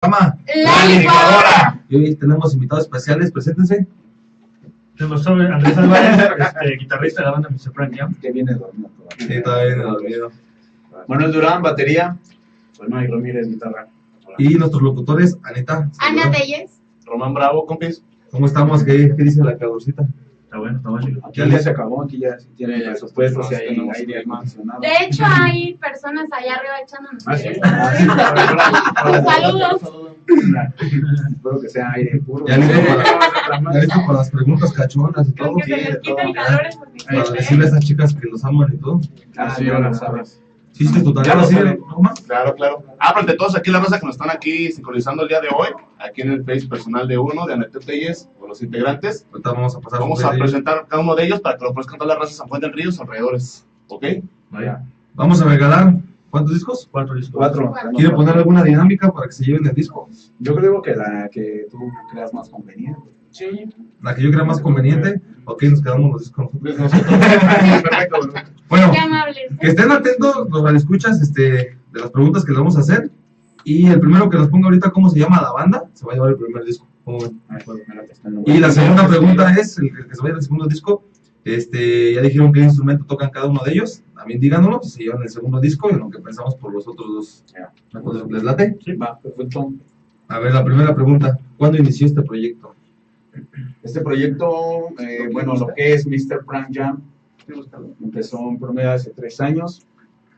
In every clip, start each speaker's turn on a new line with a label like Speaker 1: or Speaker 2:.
Speaker 1: Llama
Speaker 2: La licuadora.
Speaker 1: Y hoy tenemos invitados especiales, preséntense.
Speaker 3: Tenemos sobre Andrés Álvarez, guitarrista de la banda Mr. Frank Jam.
Speaker 4: Que viene dormido todavía.
Speaker 1: Sí, todavía viene dormido.
Speaker 4: Manuel Durán, batería.
Speaker 5: Soy Mike Ramírez, guitarra. Hola.
Speaker 1: Y nuestros locutores, Anita.
Speaker 2: Ana
Speaker 1: saluda.
Speaker 2: Telles.
Speaker 5: Román Bravo, compis.
Speaker 1: ¿Cómo estamos? ¿Qué dice la calorcita?
Speaker 3: Está bueno, está bueno.
Speaker 4: Aquí ya se acabó, aquí ya tiene
Speaker 5: Ya,
Speaker 4: presupuestos y
Speaker 5: ya
Speaker 4: hay
Speaker 5: tenemos
Speaker 4: aire
Speaker 5: clima.
Speaker 4: acondicionado.
Speaker 2: De hecho, hay personas allá arriba echándonos.
Speaker 5: Ah, sí.
Speaker 2: Saludos.
Speaker 4: Espero que sea aire puro.
Speaker 1: Ya listo para las preguntas cachonas y todo.
Speaker 2: Creo que se les quita el calor es porque
Speaker 1: Para decirle a esas chicas que los aman y todo.
Speaker 4: Ah,
Speaker 5: Sí,
Speaker 4: ya
Speaker 5: hola,
Speaker 4: lo sabes.
Speaker 1: ¿Hiciste tu tarea?
Speaker 4: Ya lo
Speaker 1: ¿Sí,
Speaker 4: sabe.
Speaker 1: Roma?
Speaker 5: Claro, claro. Frente a todos aquí la raza que nos están aquí sincronizando el día de hoy, aquí en el Face personal de uno, de Anete Telles, o los integrantes.
Speaker 1: Ahorita vamos a pasar.
Speaker 5: Vamos a presentar cada uno de ellos para que lo puedas cantar la raza San Juan del Río, alrededores. ¿Ok?
Speaker 3: Vaya,
Speaker 1: Vamos a regalar. ¿Cuántos discos?
Speaker 3: 4 discos.
Speaker 4: 4.
Speaker 1: ¿Quiere poner alguna dinámica para que se lleven el disco?
Speaker 4: Yo creo que la que tú creas más conveniente.
Speaker 5: Sí.
Speaker 1: La que yo crea más conveniente. Ok, nos quedamos los discos nosotros.
Speaker 5: Perfecto.
Speaker 1: Bueno,
Speaker 2: qué amables.
Speaker 1: que estén atentos los radioescuchas de las preguntas que le vamos a hacer. Y el primero que nos ponga ahorita cómo se llama la banda, se va a llevar el primer disco. ¿Cómo ven? Y la segunda pregunta es, el que se vaya al segundo disco, ya dijeron qué instrumento tocan cada uno de ellos, también díganoslo, si se llevan el segundo disco y en lo que pensamos por los otros dos. ¿De acuerdo? ¿Les late?
Speaker 4: Sí, va, perfecto.
Speaker 1: A ver, la primera pregunta, ¿cuándo inició este proyecto?
Speaker 4: Este proyecto, bueno, lo que es Mr. Frank Jam, empezó en promedio hace 3 años.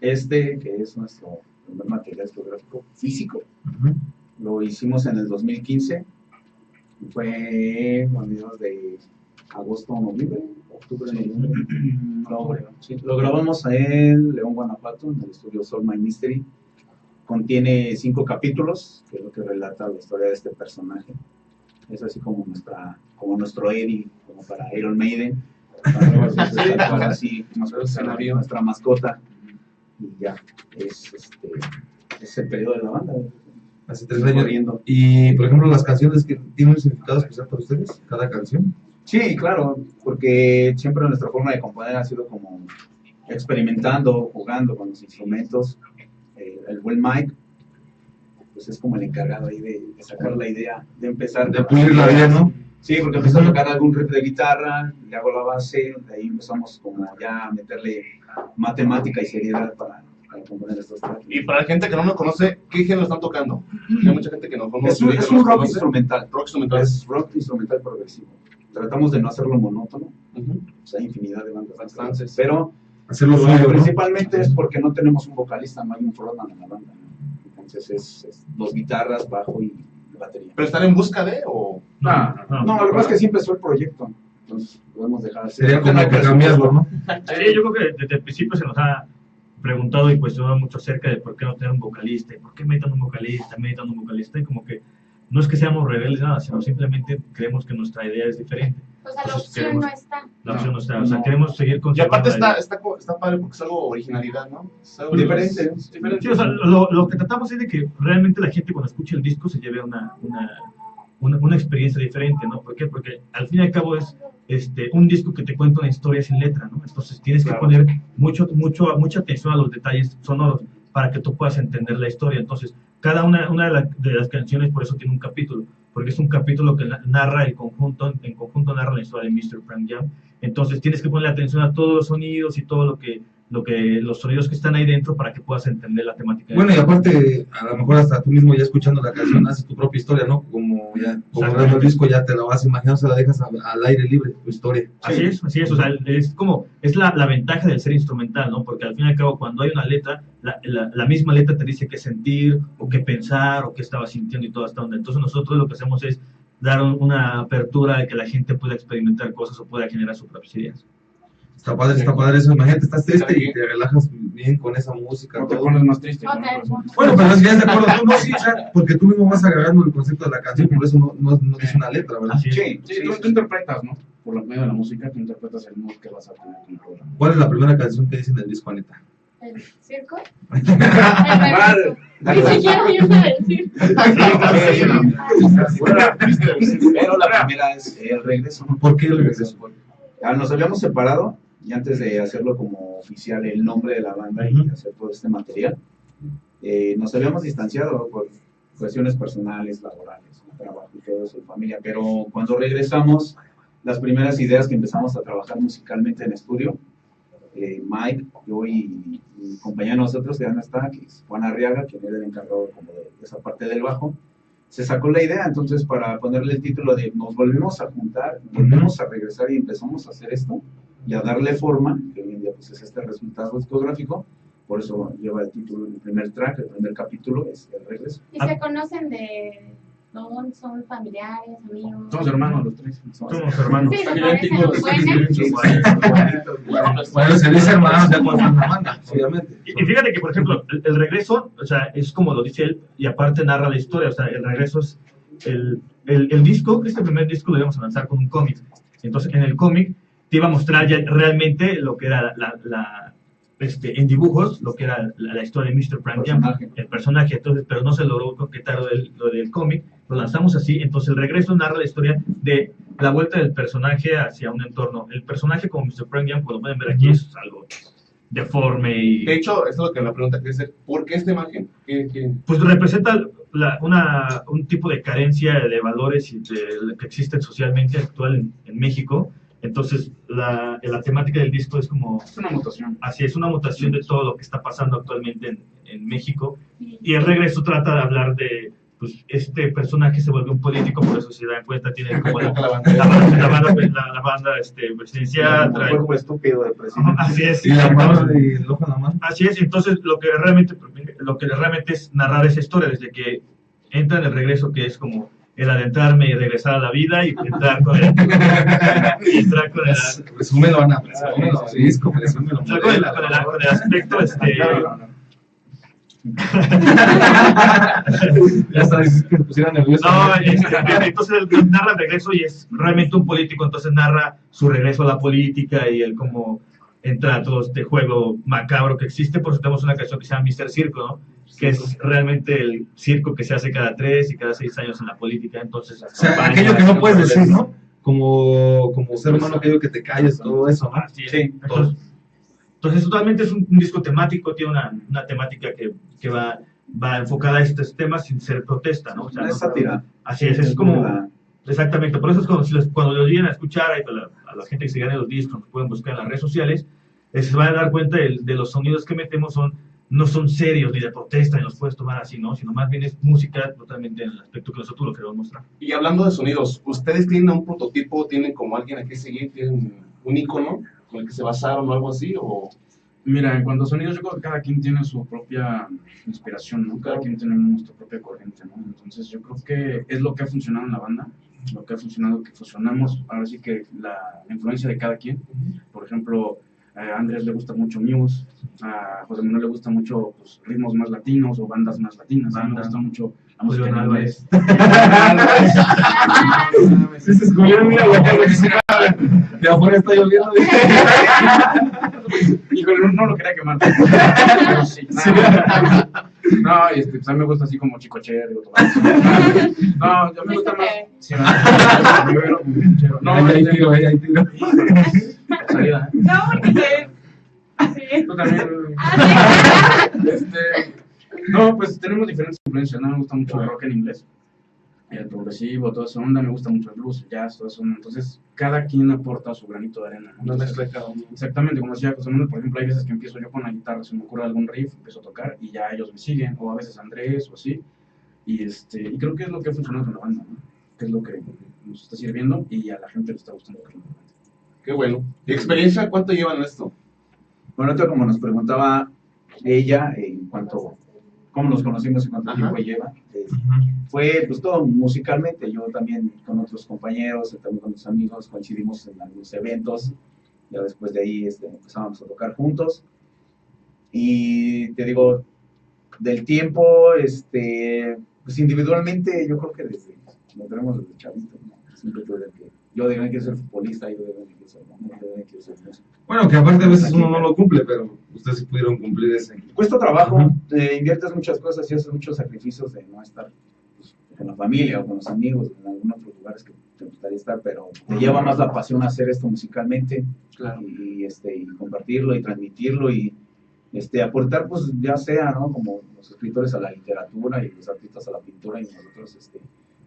Speaker 4: Que es nuestro primer material geográfico físico, lo hicimos en el 2015. Fue a mediados de agosto, noviembre, octubre, noviembre. Sí, lo grabamos en León, Guanajuato, en el estudio Soul My Mystery. Contiene 5 capítulos, que es lo que relata la historia de este personaje. Es así como nuestro Eddie, como para Iron Maiden. Para así, nuestra mascota. Y ya, es el periodo de la banda.
Speaker 1: Hace 3 años.
Speaker 4: Corriendo.
Speaker 1: Y, por ejemplo, las canciones que tienen un significado especial para ustedes, cada canción.
Speaker 4: Sí, claro, porque siempre nuestra forma de componer ha sido como experimentando, jugando con los instrumentos. El buen Mike, pues es como el encargado ahí de sacar la idea, de empezar.
Speaker 1: De pulirla bien, ¿no?
Speaker 4: Sí, porque empezó a tocar algún riff de guitarra, le hago la base, de ahí empezamos como ya a meterle matemática y seriedad para componer estos tracks.
Speaker 5: Y para la gente que no nos conoce, ¿qué género están tocando? Hay mucha gente que no conoce.
Speaker 4: Es un rock instrumental.
Speaker 5: Rock instrumental.
Speaker 4: Es rock instrumental progresivo. Tratamos de no hacerlo monótono,
Speaker 5: Ujú.
Speaker 4: o sea, hay infinidad de bandas,
Speaker 5: Bastantes.
Speaker 4: pero
Speaker 1: Hacerlo suyo, ¿no?
Speaker 4: principalmente es porque no tenemos un vocalista, no hay un frontman en la banda, ¿no? Entonces es 2 guitarras, bajo y batería.
Speaker 5: ¿Pero están en busca de o...?
Speaker 4: No, lo que pasa es que sí empezó el proyecto, entonces podemos dejar así.
Speaker 1: Sería como que cambiarlo, ¿no?
Speaker 3: Sí, yo creo que desde el principio se nos ha preguntado y cuestionado mucho acerca de por qué no tener un vocalista, y por qué meditan un vocalista, y como que no es que seamos rebeldes nada, sino simplemente creemos que nuestra idea es diferente.
Speaker 2: O sea, la
Speaker 3: Entonces,
Speaker 2: opción no está.
Speaker 3: La opción no está, o sea,
Speaker 4: No.
Speaker 3: queremos seguir
Speaker 5: Y
Speaker 3: conservando
Speaker 5: aparte
Speaker 3: la idea.
Speaker 5: está padre porque es algo originalidad, ¿no? Es algo
Speaker 4: Diferente.
Speaker 3: Sí, o sea, lo que tratamos es de que realmente la gente cuando escuche el disco se lleve una experiencia diferente, ¿no? ¿Por qué? Porque al fin y al cabo es un disco que te cuenta una historia sin letra, ¿no? Entonces tienes que
Speaker 5: Claro.
Speaker 3: poner mucha atención a los detalles sonoros para que tú puedas entender la historia. Entonces, cada una de las canciones por eso tiene un capítulo, porque es un capítulo que narra en conjunto narra la historia de Mr. Frank Jam. Entonces tienes que ponerle atención a todos los sonidos y todo lo que los sonidos que están ahí dentro para que puedas entender la temática.
Speaker 1: Bueno, y aparte, a lo mejor hasta tú mismo ya escuchando la canción haces tu propia historia, ¿no? Como grabando el disco ya te la vas imaginando, se la dejas al aire libre, tu historia.
Speaker 3: Así es, o sea, es la ventaja del ser instrumental, ¿no? Porque al fin y al cabo cuando hay una letra, la misma letra te dice qué sentir, o qué pensar, o qué estaba sintiendo y toda esta onda. Entonces nosotros lo que hacemos es dar una apertura de que la gente pueda experimentar cosas o pueda generar sus propias ideas.
Speaker 1: Está padre eso. Imagínate, estás triste y te relajas bien con esa música.
Speaker 5: No te
Speaker 1: todo.
Speaker 5: pones más triste, ¿no?
Speaker 2: Ok.
Speaker 1: Bueno, pero es que ya de acuerdo, tú no, sí, o sea, porque tú mismo vas agarrando el concepto de la canción, por eso no dice una letra, ¿verdad?
Speaker 3: Así es.
Speaker 5: Sí, tú interpretas, ¿no? Por la medio de la música, tú interpretas el mood que vas a tener con el programa.
Speaker 1: ¿Cuál es la primera canción que dice en el disco, Anita?
Speaker 2: ¿El circo? El regreso. Ni siquiera yo sé decir.
Speaker 4: Pero la primera es el regreso.
Speaker 1: ¿Por qué el regreso?
Speaker 4: Nos habíamos separado y antes de hacerlo como oficial el nombre de la banda y hacer todo este material, nos habíamos distanciado cuestiones personales, laborales, trabajo y todo eso, familia. Pero cuando regresamos, las primeras ideas que empezamos a trabajar musicalmente en estudio, Mike, yo y mi compañero de nosotros, que ya no está, que es Juan Arriaga, quien era el encargado como de esa parte del bajo, se sacó la idea. Entonces, para ponerle el título de nos volvemos a juntar, volvemos a regresar y empezamos a hacer esto y a darle forma, que hoy en día pues, es este resultado discográfico. Por eso lleva el título, el primer track, el primer capítulo es El Regreso.
Speaker 2: ¿Y se conocen de... no son familiares, amigos?
Speaker 4: Somos hermanos los tres.
Speaker 3: Somos hermanos.
Speaker 2: Sí, se parecen los buenos.
Speaker 1: Bueno, se dice hermanos ya cuando están en la banda, obviamente.
Speaker 3: Y fíjate que, por ejemplo, el regreso, o sea, es como lo dice él, y aparte narra la historia, o sea, el regreso es el disco, este primer disco lo íbamos a lanzar con un cómic. Entonces, en el cómic te iba a mostrar ya realmente lo que era en dibujos, lo que era la historia de Mr. Frank Jam, el personaje, entonces, pero no se logró concretar lo del cómic, lo lanzamos así. Entonces el regreso narra la historia de la vuelta del personaje hacia un entorno. El personaje como Mr. Frank Jam, como lo pueden ver aquí, es algo deforme y...
Speaker 5: De hecho, es lo que la pregunta que es, ¿por qué esta imagen?
Speaker 3: Pues representa un tipo de carencia de valores y que existen socialmente actual en México. Entonces, la temática del disco es como...
Speaker 4: Es una mutación.
Speaker 3: Así es, una mutación de todo lo que está pasando actualmente en México. Y el regreso trata de hablar de, pues, este personaje se vuelve un político, por eso se dan cuenta, tiene como la banda presidencial.
Speaker 4: Un cuerpo estúpido de presidente.
Speaker 3: Así es.
Speaker 1: Y la mano y el ojo en la mano.
Speaker 3: Así es, entonces lo que realmente es narrar esa historia, desde que entra en el regreso, que es como el adentrarme y regresar a la vida y entrar con el
Speaker 1: Presúmelo, Ana, presúmelo. Sí, es como presúmelo.
Speaker 3: con el aspecto
Speaker 1: Ya está, dices que te pusieran nervioso.
Speaker 3: no, entonces él narra el regreso y es realmente un político, entonces narra su regreso a la política y él como entra a todo este juego macabro que existe. Por eso tenemos una canción que se llama Mr. Circo, ¿no? Que es realmente el circo que se hace cada 3 y cada 6 años en la política. Entonces,
Speaker 1: O sea, aquello que no puedes decir, ¿no? Como ser humano, aquello que te calles, todo eso, ¿no?
Speaker 3: así es. Entonces, totalmente es un disco temático, tiene una temática que va enfocada a estos temas sin ser protesta, ¿no? O sea,
Speaker 4: Es sátira.
Speaker 3: Así es como... Exactamente, por eso es cuando lo lleguen a escuchar, a la gente que se gane los discos, nos pueden buscar en las redes sociales, se van a dar cuenta de los sonidos que metemos no son serios ni de protesta, ni los puedes tomar así, ¿no? Sino más bien es música totalmente en el aspecto que nosotros lo queremos mostrar.
Speaker 5: Y hablando de sonidos, ¿ustedes tienen un prototipo, tienen como alguien a que seguir, tienen un icono con el que se basaron o algo así? O...
Speaker 6: Mira, en cuanto a sonidos, yo creo que cada quien tiene su propia inspiración, ¿no? Cada quien tenemos nuestra propia corriente, ¿no? Entonces yo creo que es lo que ha funcionado en la banda, lo que ha funcionado, que fusionamos, ahora sí que la influencia de cada quien. Por ejemplo, a Andrés le gusta mucho Muse, a José Manuel le gusta mucho pues, ritmos más latinos o bandas más latinas, a mí me gusta mucho la música en inglés.
Speaker 1: Sí, se escuchó, mira, de afuera está lloviendo.
Speaker 6: Híjole, no lo quería quemar. Pero sí, no, pues a mí me gusta así como Chicocher y todo eso. No, yo me gusta más. Sí, no,
Speaker 1: Ahí tiro.
Speaker 6: salida, ¿eh?
Speaker 2: No, porque... Sí.
Speaker 6: Tú también. No, pues tenemos diferentes influencias, ¿no? Me gusta mucho el rock en inglés, el progresivo, toda esa onda, me gusta mucho el blues, el jazz, toda esa onda. Entonces, cada quien aporta su granito de arena, ¿no? Entonces, exactamente, como decía José Manuel, por ejemplo, hay veces que empiezo yo con la guitarra, se me ocurre algún riff, empiezo a tocar y ya ellos me siguen, o a veces Andrés o así. Y creo que es lo que ha funcionado con la banda, ¿no? Que es lo que nos está sirviendo y a la gente le está gustando.
Speaker 5: Qué bueno. ¿Y experiencia cuánto llevan en esto?
Speaker 4: Bueno, esto como nos preguntaba ella en cuanto cómo nos conocimos y cuánto tiempo lleva, fue pues todo musicalmente. Yo también con otros compañeros, también con otros amigos coincidimos en algunos eventos, ya después de ahí empezábamos a tocar juntos y te digo, del tiempo, pues individualmente yo creo que lo tenemos desde chavito, ¿no? Siempre fue el que yo debía que ser futbolista, yo debía que ser músico.
Speaker 1: Bueno, que aparte a veces uno no lo cumple, pero ustedes sí pudieron cumplir ese.
Speaker 4: Cuesta trabajo, inviertes muchas cosas y haces muchos sacrificios de no estar pues, con la familia o con los amigos en algunos otros lugares que te gustaría estar, pero te lleva más la pasión a hacer esto musicalmente, claro. y compartirlo y transmitirlo y aportar, pues, ya sea, ¿no? Como los escritores a la literatura y los artistas a la pintura y nosotros,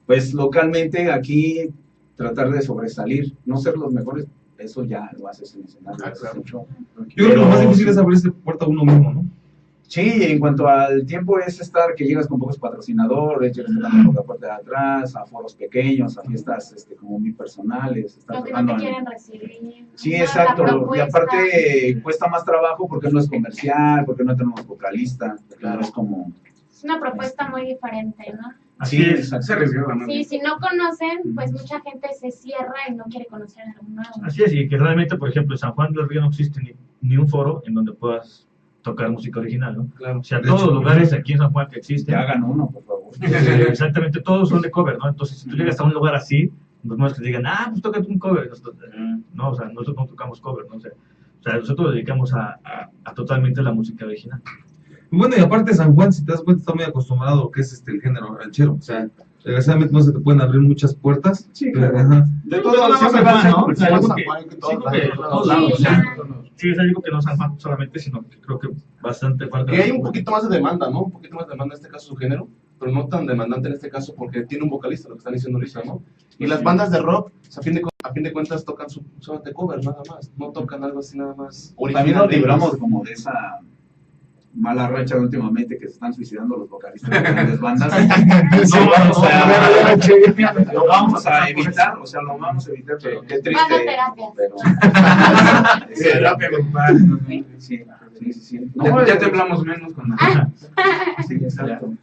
Speaker 4: pues, localmente aquí tratar de sobresalir, no ser los mejores, eso ya lo haces en escenario.
Speaker 5: Claro.
Speaker 1: Yo creo que lo más difícil es abrirse puerta a uno mismo, ¿no?
Speaker 4: Sí, en cuanto al tiempo es estar que llegas con pocos patrocinadores, llegas tocando por la puerta de atrás, a foros pequeños, a fiestas como muy personales. Estar
Speaker 2: Los que no
Speaker 4: tocando
Speaker 2: te
Speaker 4: en-
Speaker 2: quieren recibir.
Speaker 4: Sí,
Speaker 2: ¿no?
Speaker 4: exacto.
Speaker 2: La
Speaker 4: Y
Speaker 2: propuesta.
Speaker 4: aparte cuesta más trabajo porque no es comercial, porque no tenemos vocalista, claro, es como...
Speaker 2: Es una propuesta muy diferente, ¿no?
Speaker 3: Así
Speaker 4: Sí,
Speaker 3: es.
Speaker 4: exacto.
Speaker 6: Se arriesgaba, ¿no?
Speaker 2: Sí, si no conocen, pues mucha gente se cierra y no quiere conocer a algo nuevo.
Speaker 3: Así es, y que realmente, por ejemplo, en San Juan del Río no existe ni un foro en donde puedas tocar música original, ¿no?
Speaker 1: Claro.
Speaker 3: O sea,
Speaker 1: De
Speaker 3: todos
Speaker 1: hecho,
Speaker 3: los lugares aquí en San Juan que existen,
Speaker 4: Que hagan uno, por favor.
Speaker 3: exactamente todos son de cover, ¿no? Entonces, si tú llegas a un lugar así, pues no es que te digan, pues tócate un cover. No, o sea, nosotros no tocamos cover, ¿no? O sea, nosotros nos dedicamos a totalmente la música original.
Speaker 1: Bueno, y aparte San Juan, si te das cuenta, está muy acostumbrado a lo que es el género ranchero. O sea, desgraciadamente no se te pueden abrir muchas puertas.
Speaker 4: Sí,
Speaker 1: pero,
Speaker 4: claro.
Speaker 1: ajá.
Speaker 4: De
Speaker 3: Pero
Speaker 4: todos
Speaker 3: nada más
Speaker 4: siempre
Speaker 3: San
Speaker 4: va a ser
Speaker 3: Juan, ¿no? O sea,
Speaker 4: comercial.
Speaker 3: algo
Speaker 5: San
Speaker 3: que-
Speaker 5: Juan, que
Speaker 3: sí,
Speaker 5: todos
Speaker 3: creo que
Speaker 5: lados,
Speaker 3: todos lados, o
Speaker 2: Sí,
Speaker 3: sea,
Speaker 2: ya.
Speaker 3: sí, es algo que no San Juan solamente, sino que creo que bastante falta.
Speaker 5: Que hay un poquito más de demanda, ¿no? Un poquito más de demanda en este caso su género, pero no tan demandante en este caso porque tiene un vocalista, lo que están diciendo ahorita, ¿no? Y las bandas de rock, a fin de cuentas, tocan son de cover, nada más. No tocan algo así nada más.
Speaker 4: También nos
Speaker 5: de
Speaker 4: libramos
Speaker 5: ellos.
Speaker 4: como de esa mala racha últimamente que se están suicidando los vocalistas de grandes bandas. Lo vamos a evitar, o sea, lo vamos a evitar, pero qué triste.
Speaker 2: Hagan terapias.
Speaker 4: Pero,
Speaker 6: Terapia grupal, ¿no?
Speaker 4: sí.
Speaker 6: Ya temblamos menos con la...
Speaker 4: Sí, exacto.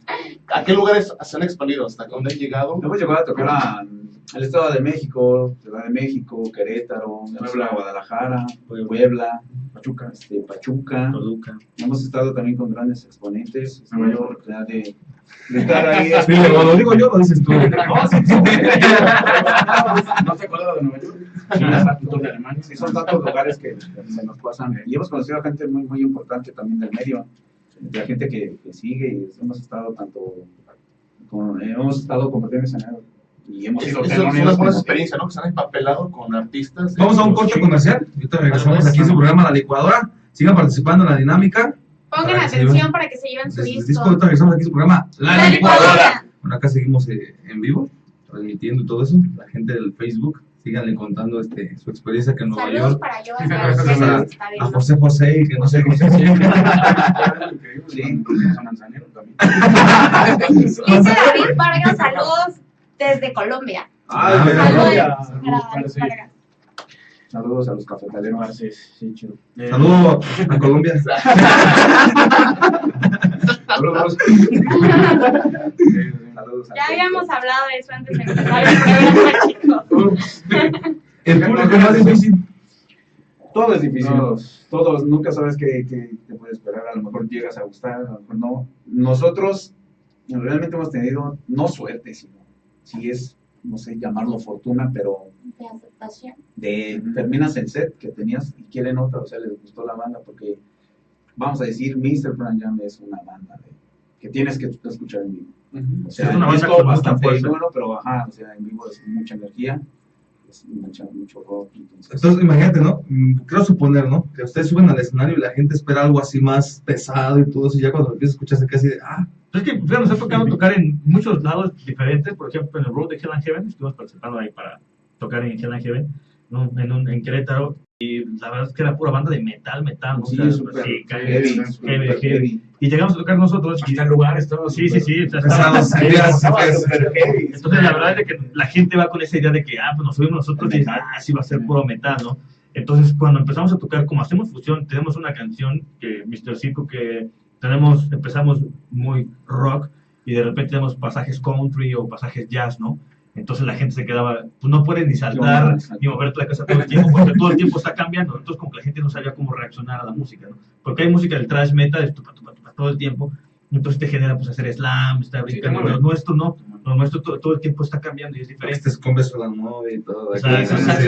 Speaker 5: ¿A qué lugares se han expandido? ¿Hasta dónde han llegado?
Speaker 4: Hemos llegado a tocar al Estado de México, Ciudad de México, Querétaro, Puebla, Guadalajara, Puebla,
Speaker 6: Pachuca.
Speaker 4: Pachuca.
Speaker 3: Toluca.
Speaker 4: Hemos estado también con grandes exponentes.
Speaker 6: Nueva
Speaker 4: Hemos
Speaker 6: York.
Speaker 4: tenido la oportunidad de estar ahí.
Speaker 1: Sí, lo digo yo, lo dices tú.
Speaker 4: No, sí.
Speaker 6: ¿No te acuerdas de Nueva York?
Speaker 4: Sí, exacto.
Speaker 6: De Alemania.
Speaker 4: Sí, son tantos lugares que se nos pasan. Y hemos conocido a gente muy, muy importante también del medio, de la gente que sigue. Y hemos estado hemos estado compartiendo escenario. Y hemos sido
Speaker 5: Es una
Speaker 4: teloneros
Speaker 5: buena
Speaker 4: como-
Speaker 5: experiencia, ¿no? Que se han empapelado con artistas.
Speaker 1: Vamos a un corte comercial. Ahorita regresamos aquí en su programa La Licuadora. Sigan participando en la dinámica.
Speaker 2: Pongan
Speaker 1: Para que se
Speaker 2: atención
Speaker 1: lleven
Speaker 2: para que se lleven su
Speaker 1: el
Speaker 2: disco.
Speaker 1: disco. Ahorita regresamos aquí en su programa
Speaker 2: La Licuadora.
Speaker 1: Bueno, acá seguimos en vivo, transmitiendo y todo eso. La gente del Facebook, síganle contando su experiencia que en Nueva
Speaker 2: Saludos
Speaker 1: York.
Speaker 2: para yo.
Speaker 1: A José José y que no sé José.
Speaker 4: Sí.
Speaker 6: A Manzanero también.
Speaker 2: Dice David Vargas, saludos desde Colombia.
Speaker 1: Ah,
Speaker 2: Saludos
Speaker 1: Colombia.
Speaker 2: para David Vargas.
Speaker 4: Saludos a los cafetaleros.
Speaker 6: Sí, chido.
Speaker 1: Saludos a Colombia.
Speaker 4: Saludos. Saludos a
Speaker 2: Ya
Speaker 4: todos.
Speaker 2: habíamos hablado de eso antes de empezar el programa, chicos.
Speaker 1: El público más difícil.
Speaker 4: Todo es difícil.
Speaker 6: Todos.
Speaker 4: Todos, nunca sabes qué te puede esperar. A lo mejor llegas a gustar, a lo mejor no. Nosotros realmente hemos tenido, no suerte, sino si es, no sé, llamarlo fortuna, pero
Speaker 2: De aceptación.
Speaker 4: terminas el set que tenías y quieren otra, o sea, les gustó la banda, porque vamos a decir, Mr. Frank Jam es una banda que tienes que escuchar en vivo. O sea,
Speaker 3: Es una banda
Speaker 4: esto
Speaker 3: con
Speaker 4: bastante
Speaker 3: mucha fuerza.
Speaker 4: bueno, pero ajá, o sea, en vivo es mucha energía, es mucho rock.
Speaker 1: Entonces, imagínate, ¿no? Creo suponer, ¿no? Que ustedes suben al escenario y la gente espera algo así más pesado y todo eso, y ya cuando empiezas a escucharse casi de,
Speaker 3: Es que fíjate, nos ha tocado tocar en muchos lados diferentes. Por ejemplo, en el Road de Hell and Heaven, estuvimos participando ahí para tocar en Hell and Heaven, ¿no? En Querétaro. Y la verdad es que era pura banda de metal, ¿no?
Speaker 4: Sí,
Speaker 3: O sea,
Speaker 4: súper
Speaker 3: sí,
Speaker 4: heavy, súper heavy.
Speaker 3: Y llegamos a tocar nosotros. Y,
Speaker 6: Hasta el lugar estaba
Speaker 3: sí. O sea,
Speaker 1: pesados,
Speaker 4: Súper heavy.
Speaker 3: entonces, la verdad es de que la gente va con esa idea de que, pues nos subimos nosotros y dice, sí va a ser puro metal, ¿no? Entonces, cuando empezamos a tocar, como hacemos fusión, tenemos una canción que Mr. Circo que empezamos muy rock y de repente tenemos pasajes country o pasajes jazz, ¿no? Entonces la gente se quedaba, pues no puedes ni saltar ni moverte la casa todo el tiempo porque todo el tiempo está cambiando. Entonces como que la gente no sabía cómo reaccionar a la música, ¿no? Porque hay música del thrash metal, es tupa, todo el tiempo. Entonces te genera pues hacer slam, estar brincando.
Speaker 6: Sí,
Speaker 3: Lo nuestro no, lo nuestro todo el tiempo está cambiando y es diferente.
Speaker 1: este es con beso a la novia y todo.
Speaker 3: O sea,
Speaker 1: Aquí,
Speaker 3: sí,
Speaker 1: ¿no?
Speaker 3: sí,
Speaker 1: Sí.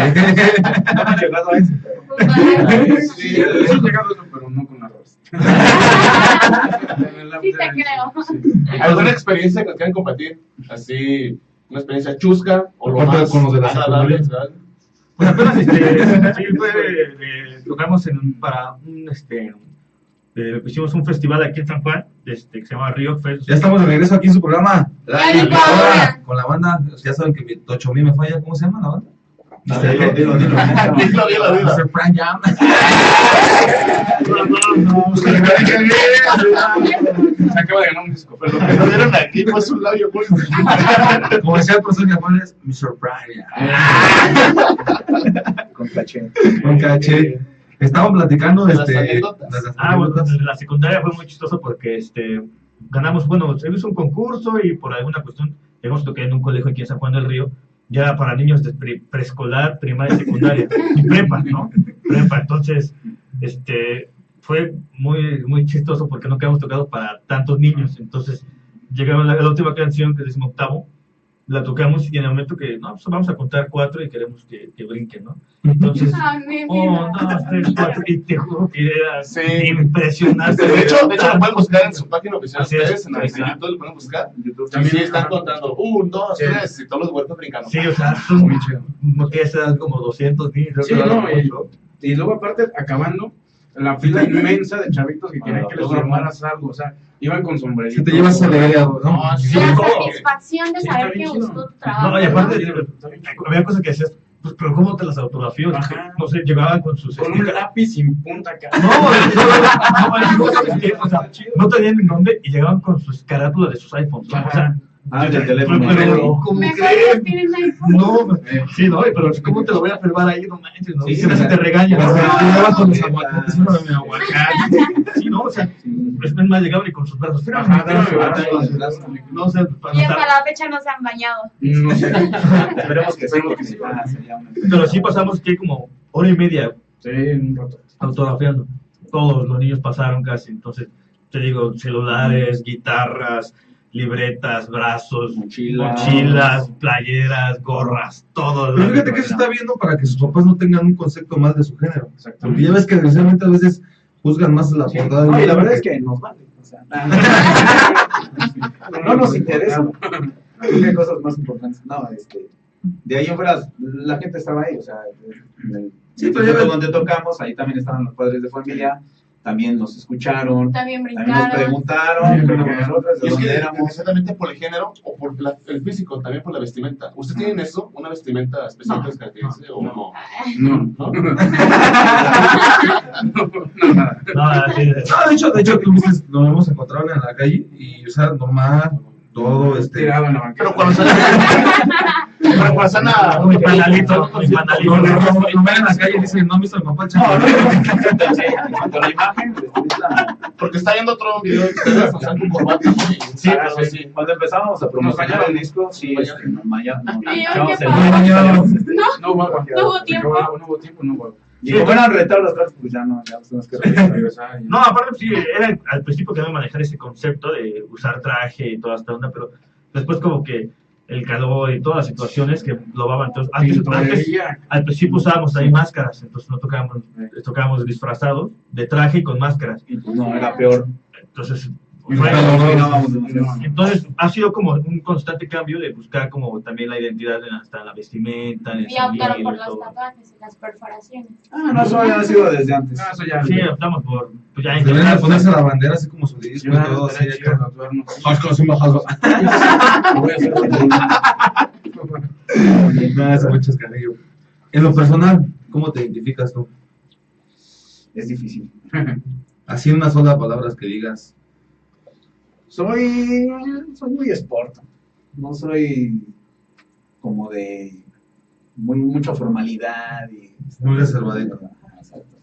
Speaker 4: No hemos llegado a eso, pero
Speaker 6: Sí, hemos llegado a eso, pero no con arroz.
Speaker 2: Sí te creo.
Speaker 5: ¿Alguna experiencia que quieran compartir? Así, una experiencia chusca o lo
Speaker 1: Aparte
Speaker 5: más
Speaker 1: con los de la
Speaker 5: agradable.
Speaker 1: secundaria.
Speaker 3: Pues apenas sí fue, tocamos para hicimos un festival aquí en San Juan, que se llama Río Fest.
Speaker 1: Ya estamos de regreso aquí en su programa.
Speaker 2: La licuadora.
Speaker 1: Con la banda, ya saben que mi Tocho me falla. ¿Cómo se llama la banda?
Speaker 4: Dilo.
Speaker 1: Mr. Frank Jam.
Speaker 6: Se acaba de ganar un disco,
Speaker 5: Pero lo que no dieron aquí fue su labio. Pues.
Speaker 1: Como decía el profesor Japones, Mr. Frank Jam.
Speaker 4: Con caché.
Speaker 1: Con caché. Estaban platicando
Speaker 5: Las anécdotas.
Speaker 1: las
Speaker 3: Bueno,
Speaker 1: anécdotas.
Speaker 3: en la secundaria fue muy chistoso porque ganamos, bueno, se hizo un concurso y por alguna cuestión llegamos a tocar en un colegio aquí en San Juan del Río, ya para niños de preescolar, primaria y secundaria, y prepa, ¿no? Prepa, entonces, fue muy, muy chistoso porque no quedamos tocados para tantos niños, entonces llegamos a la última canción, que es 18º, la tocamos y en el momento que, no, pues vamos a contar 4 y queremos que brinquen, ¿no? Entonces,
Speaker 2: Ay, mi vida.
Speaker 3: 1, 2, 3, 4, y te juro que era
Speaker 5: Sí.
Speaker 3: impresionante.
Speaker 5: De hecho, lo pueden buscar en su página oficial.
Speaker 3: Así es.
Speaker 5: Ustedes en YouTube lo pueden buscar.
Speaker 6: También,
Speaker 5: Sí, están
Speaker 6: ajá.
Speaker 5: contando 1, 2,
Speaker 6: Sí.
Speaker 5: 3 y todos los huertos brincando.
Speaker 3: Sí, o sea, son que serán como 200 niños.
Speaker 6: Sí, no, y luego aparte, acabando, la fila inmensa de chavitos que querían que les firmaras algo, o sea, iban con sombreritos.
Speaker 1: Si te llevas alegría, ¿no?
Speaker 5: No, sí,
Speaker 2: La
Speaker 5: todo.
Speaker 2: satisfacción de
Speaker 6: Sí,
Speaker 2: saber
Speaker 6: está
Speaker 2: que
Speaker 6: bien chido.
Speaker 2: gustó tu trabajo.
Speaker 3: No, y aparte,
Speaker 6: Está bien.
Speaker 3: había cosas que decías, pues, pero ¿cómo te las autografías?
Speaker 6: Ajá.
Speaker 3: No sé, llegaban con sus...
Speaker 6: Con un lápiz sin punta acá.
Speaker 3: No tenían ni nombre y llegaban con sus carátulas de sus iPhones. ¿no? O sea,
Speaker 4: Del teléfono.
Speaker 3: pero, ¿cómo
Speaker 2: Mejor
Speaker 3: crees?
Speaker 2: los tienen iPhone.
Speaker 3: No, sí, no, pero ¿cómo te lo voy a firmar ahí? No manches, ¿no?
Speaker 4: Sí,
Speaker 3: Sí,
Speaker 4: o sea,
Speaker 3: te regañan.
Speaker 1: Pero
Speaker 3: ¿no?
Speaker 1: llegaban con los aguacates, no, mi aguacate.
Speaker 3: Sí, no, o sea, es más, llegaban y con sus brazos.
Speaker 6: Ajá,
Speaker 3: No, o sea, para
Speaker 2: Y hasta
Speaker 3: notar.
Speaker 2: la fecha no se han bañado.
Speaker 6: No sé.
Speaker 4: Esperemos que sí.
Speaker 6: Esperemos que sí.
Speaker 4: Sería una-
Speaker 3: Pero sí pasamos que como hora y media
Speaker 6: Sí, un rato.
Speaker 3: autografiando. Todos los niños pasaron casi. Entonces, te digo, celulares, guitarras, libretas, brazos, mochilas, playeras, gorras, todo.
Speaker 1: Pero fíjate que eso está viendo para que sus papás no tengan un concepto más de su género. Porque
Speaker 6: Exactamente.
Speaker 1: ya ves que desgraciadamente a veces juzgan más la portada.
Speaker 4: No, y la verdad es que nos vale. O sea, no nos interesa. Hay cosas más importantes. No, de ahí en fuera, la gente estaba ahí, o sea, en el
Speaker 1: Sí, pero
Speaker 4: instituto
Speaker 1: ya-
Speaker 4: donde tocamos, ahí también estaban los padres de familia, también nos escucharon,
Speaker 2: También
Speaker 4: también nos
Speaker 2: brincaron.
Speaker 4: preguntaron,
Speaker 6: Sí,
Speaker 4: como
Speaker 6: claro.
Speaker 4: nosotros, de
Speaker 5: Y es
Speaker 4: dónde
Speaker 5: que
Speaker 4: éramos.
Speaker 5: exactamente por el género o por el físico, también por la vestimenta. ¿Ustedes tienen eso? ¿Una vestimenta especial que les caracterice o no?
Speaker 6: No.
Speaker 5: ¿No?
Speaker 6: No, nada.
Speaker 3: No, así de-
Speaker 1: No, de hecho, tú dices, nos hemos encontrado en la calle y, o sea, normal, todo,
Speaker 6: Tirado en la banqueta.
Speaker 5: Pero cuando salen a...
Speaker 3: Mi panalito, mi panalito.
Speaker 1: No ven en la calle y dicen, no han visto a mi papá el
Speaker 4: No,
Speaker 1: chaval.
Speaker 4: en cuanto a la imagen, el estilista,
Speaker 5: Porque está viendo otro video de ustedes, o sea, con corbata.
Speaker 3: Sí,
Speaker 5: pero
Speaker 3: pero
Speaker 5: sí.
Speaker 4: cuando empezábamos a promocionar el disco, sí, nos
Speaker 2: Ay,
Speaker 4: echábamos
Speaker 2: qué
Speaker 4: el
Speaker 2: padre.
Speaker 4: baño.
Speaker 6: No hubo
Speaker 2: No hubo tiempo.
Speaker 6: No hubo tiempo, no hubo.
Speaker 4: Y como eran retados los tratos, pues ya no, ya tenemos que regresar.
Speaker 3: No, aparte sí, era al principio que manejar ese concepto de usar traje y toda esta onda, pero después como que el calor y todas las situaciones que lo van. Entonces, antes, al principio usábamos ahí máscaras, entonces no tocábamos disfrazados de traje y con máscaras.
Speaker 4: Y pues no, era peor.
Speaker 3: Entonces,
Speaker 1: Y
Speaker 3: fue-
Speaker 4: Imaginábamos demasiado.
Speaker 3: entonces ha sido como un constante cambio de buscar como también la identidad hasta la vestimenta, en el
Speaker 2: Y optaron
Speaker 3: sonido
Speaker 2: por
Speaker 3: y
Speaker 2: los
Speaker 3: todo.
Speaker 2: tatuajes y las perforaciones.
Speaker 4: Ah, no, eso había sido desde antes.
Speaker 6: No, eso ya.
Speaker 3: Sí, optamos por pues ya
Speaker 1: Deberían de
Speaker 3: intentar-
Speaker 1: ponerse la bandera así como su disco y todo, así. acá. Nada, ese buen chascarrillo. En lo personal, ¿cómo te identificas tú?
Speaker 4: Es difícil.
Speaker 1: Así en una sola palabras que digas.
Speaker 4: Soy muy sport. No soy como de mucha formalidad y
Speaker 1: Muy reservadito.
Speaker 4: Ajá, exacto.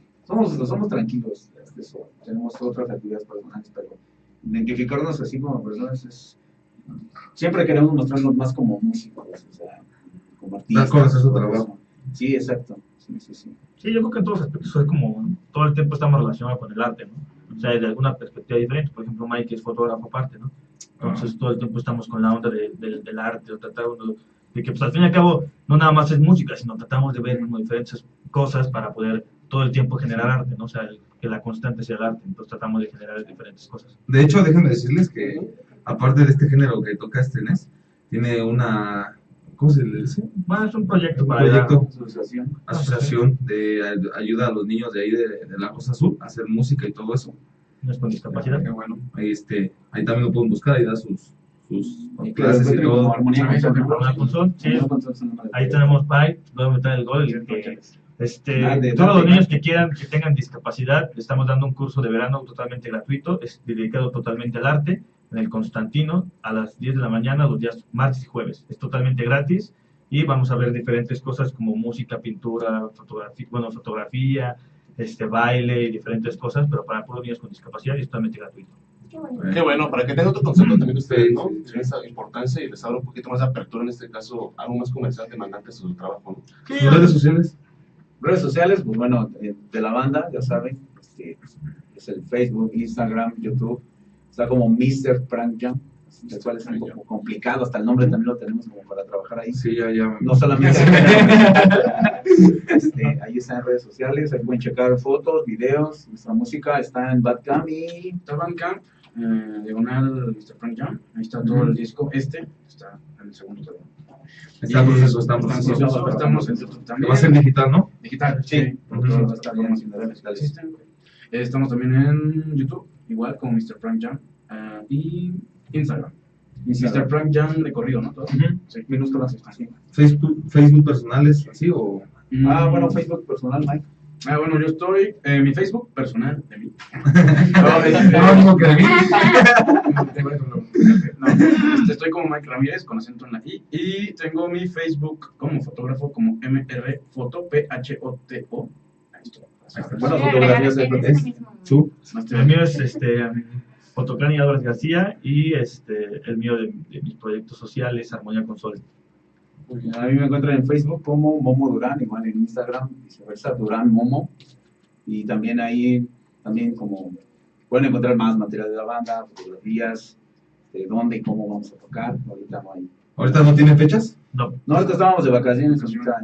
Speaker 4: Somos tranquilos. Tenemos otras actividades personales, pero identificarnos así como personas es siempre queremos mostrarnos más como músicos, o sea, como artistas.
Speaker 1: Dar a conocer su
Speaker 4: todo
Speaker 1: trabajo.
Speaker 4: eso. Sí, exacto. Sí.
Speaker 3: Sí, yo creo que en todos los aspectos es como todo el tiempo estamos relacionados con el arte, ¿no? O sea, de alguna perspectiva diferente. Por ejemplo, Mike es fotógrafo aparte, ¿no? Entonces todo el tiempo estamos con la onda del arte, o tratando de que pues al fin y al cabo no nada más es música, sino tratamos de ver como diferentes cosas para poder todo el tiempo generar arte, ¿no? O sea, que la constante sea el arte, entonces tratamos de generar diferentes cosas.
Speaker 1: De hecho, déjenme decirles que, aparte de este género que toca Nes, tiene una, ¿cómo se le dice?
Speaker 3: Bueno, es un proyecto
Speaker 1: Un
Speaker 3: para
Speaker 1: proyecto.
Speaker 4: Asociación.
Speaker 1: De ayuda a los niños de ahí de la Costa Azul a hacer música y todo eso.
Speaker 3: niños con discapacidad.
Speaker 1: Qué bueno. Ahí, ahí también lo pueden buscar, ahí da sus
Speaker 4: Y
Speaker 1: clases y todo.
Speaker 4: Armonía
Speaker 3: Armonía Consol, sí. Ahí tenemos Pai, voy a meter el gol,
Speaker 4: Dale,
Speaker 3: todos los
Speaker 4: dale.
Speaker 3: niños que quieran, que tengan discapacidad, le estamos dando un curso de verano totalmente gratuito, es dedicado totalmente al arte, en el Constantino, a las 10 de la mañana, los días martes y jueves. Es totalmente gratis y vamos a ver diferentes cosas como música, pintura, fotografía, baile y diferentes cosas, pero para puros niños con discapacidad y es totalmente gratuito.
Speaker 2: Qué bueno.
Speaker 5: Qué bueno, para que tengan otro concepto también ustedes, ¿no?
Speaker 1: Sí, sí.
Speaker 5: Esa importancia y les abra un poquito más de apertura, en este caso, algo más comercial demandante de su trabajo, ¿no?
Speaker 1: ¿Sus redes sociales?
Speaker 4: Redes sociales, pues bueno, de la banda, ya saben, es el Facebook, Instagram, YouTube, está como Mr. Prank Jam, el cual es un poco complicado, hasta el nombre también lo tenemos como para trabajar ahí.
Speaker 1: Sí, ya.
Speaker 4: No solamente ahí está en redes sociales, ahí pueden checar fotos, videos, nuestra música está en Badcam y
Speaker 6: Está Bandcamp, diagonal Mr. Frank Jam, ahí está todo el disco, está en el segundo tema.
Speaker 1: Está en proceso,
Speaker 6: Estamos en YouTube también.
Speaker 1: Va a ser digital, ¿no?
Speaker 6: Digital, sí. Por todas las plataformas que existen. Estamos también en YouTube, igual como Mr. Frank Jam, y Instagram. Mr. Frank Jam de corrido, ¿no? Todo. Sí.
Speaker 4: minúsculas. Así.
Speaker 1: Facebook personales, así o.
Speaker 4: Bueno, Facebook personal, Mike.
Speaker 6: Bueno, yo estoy, mi Facebook personal de mí.
Speaker 1: No, digo que de mí.
Speaker 6: Estoy como Mike Ramírez con acento en la I y tengo mi Facebook como fotógrafo como MR Foto PHOTO. Ahí estoy.
Speaker 4: Bueno,
Speaker 2: Voy a
Speaker 4: fotografías
Speaker 2: agregar
Speaker 4: de
Speaker 2: en ese mismo momento.
Speaker 1: Tú.
Speaker 3: El mío es Fotocani Álvarez García y el mío de mis proyectos sociales, Armonía Consol.
Speaker 4: A mí me encuentran en Facebook como Momo Durán, igual en Instagram, viceversa, Durán Momo. Y también ahí, como pueden encontrar más material de la banda, fotografías, de dónde y cómo vamos a tocar. Ahorita no hay.
Speaker 1: ¿Ahorita no tiene fechas?
Speaker 3: No.
Speaker 4: No, ahorita estábamos de vacaciones, ahorita,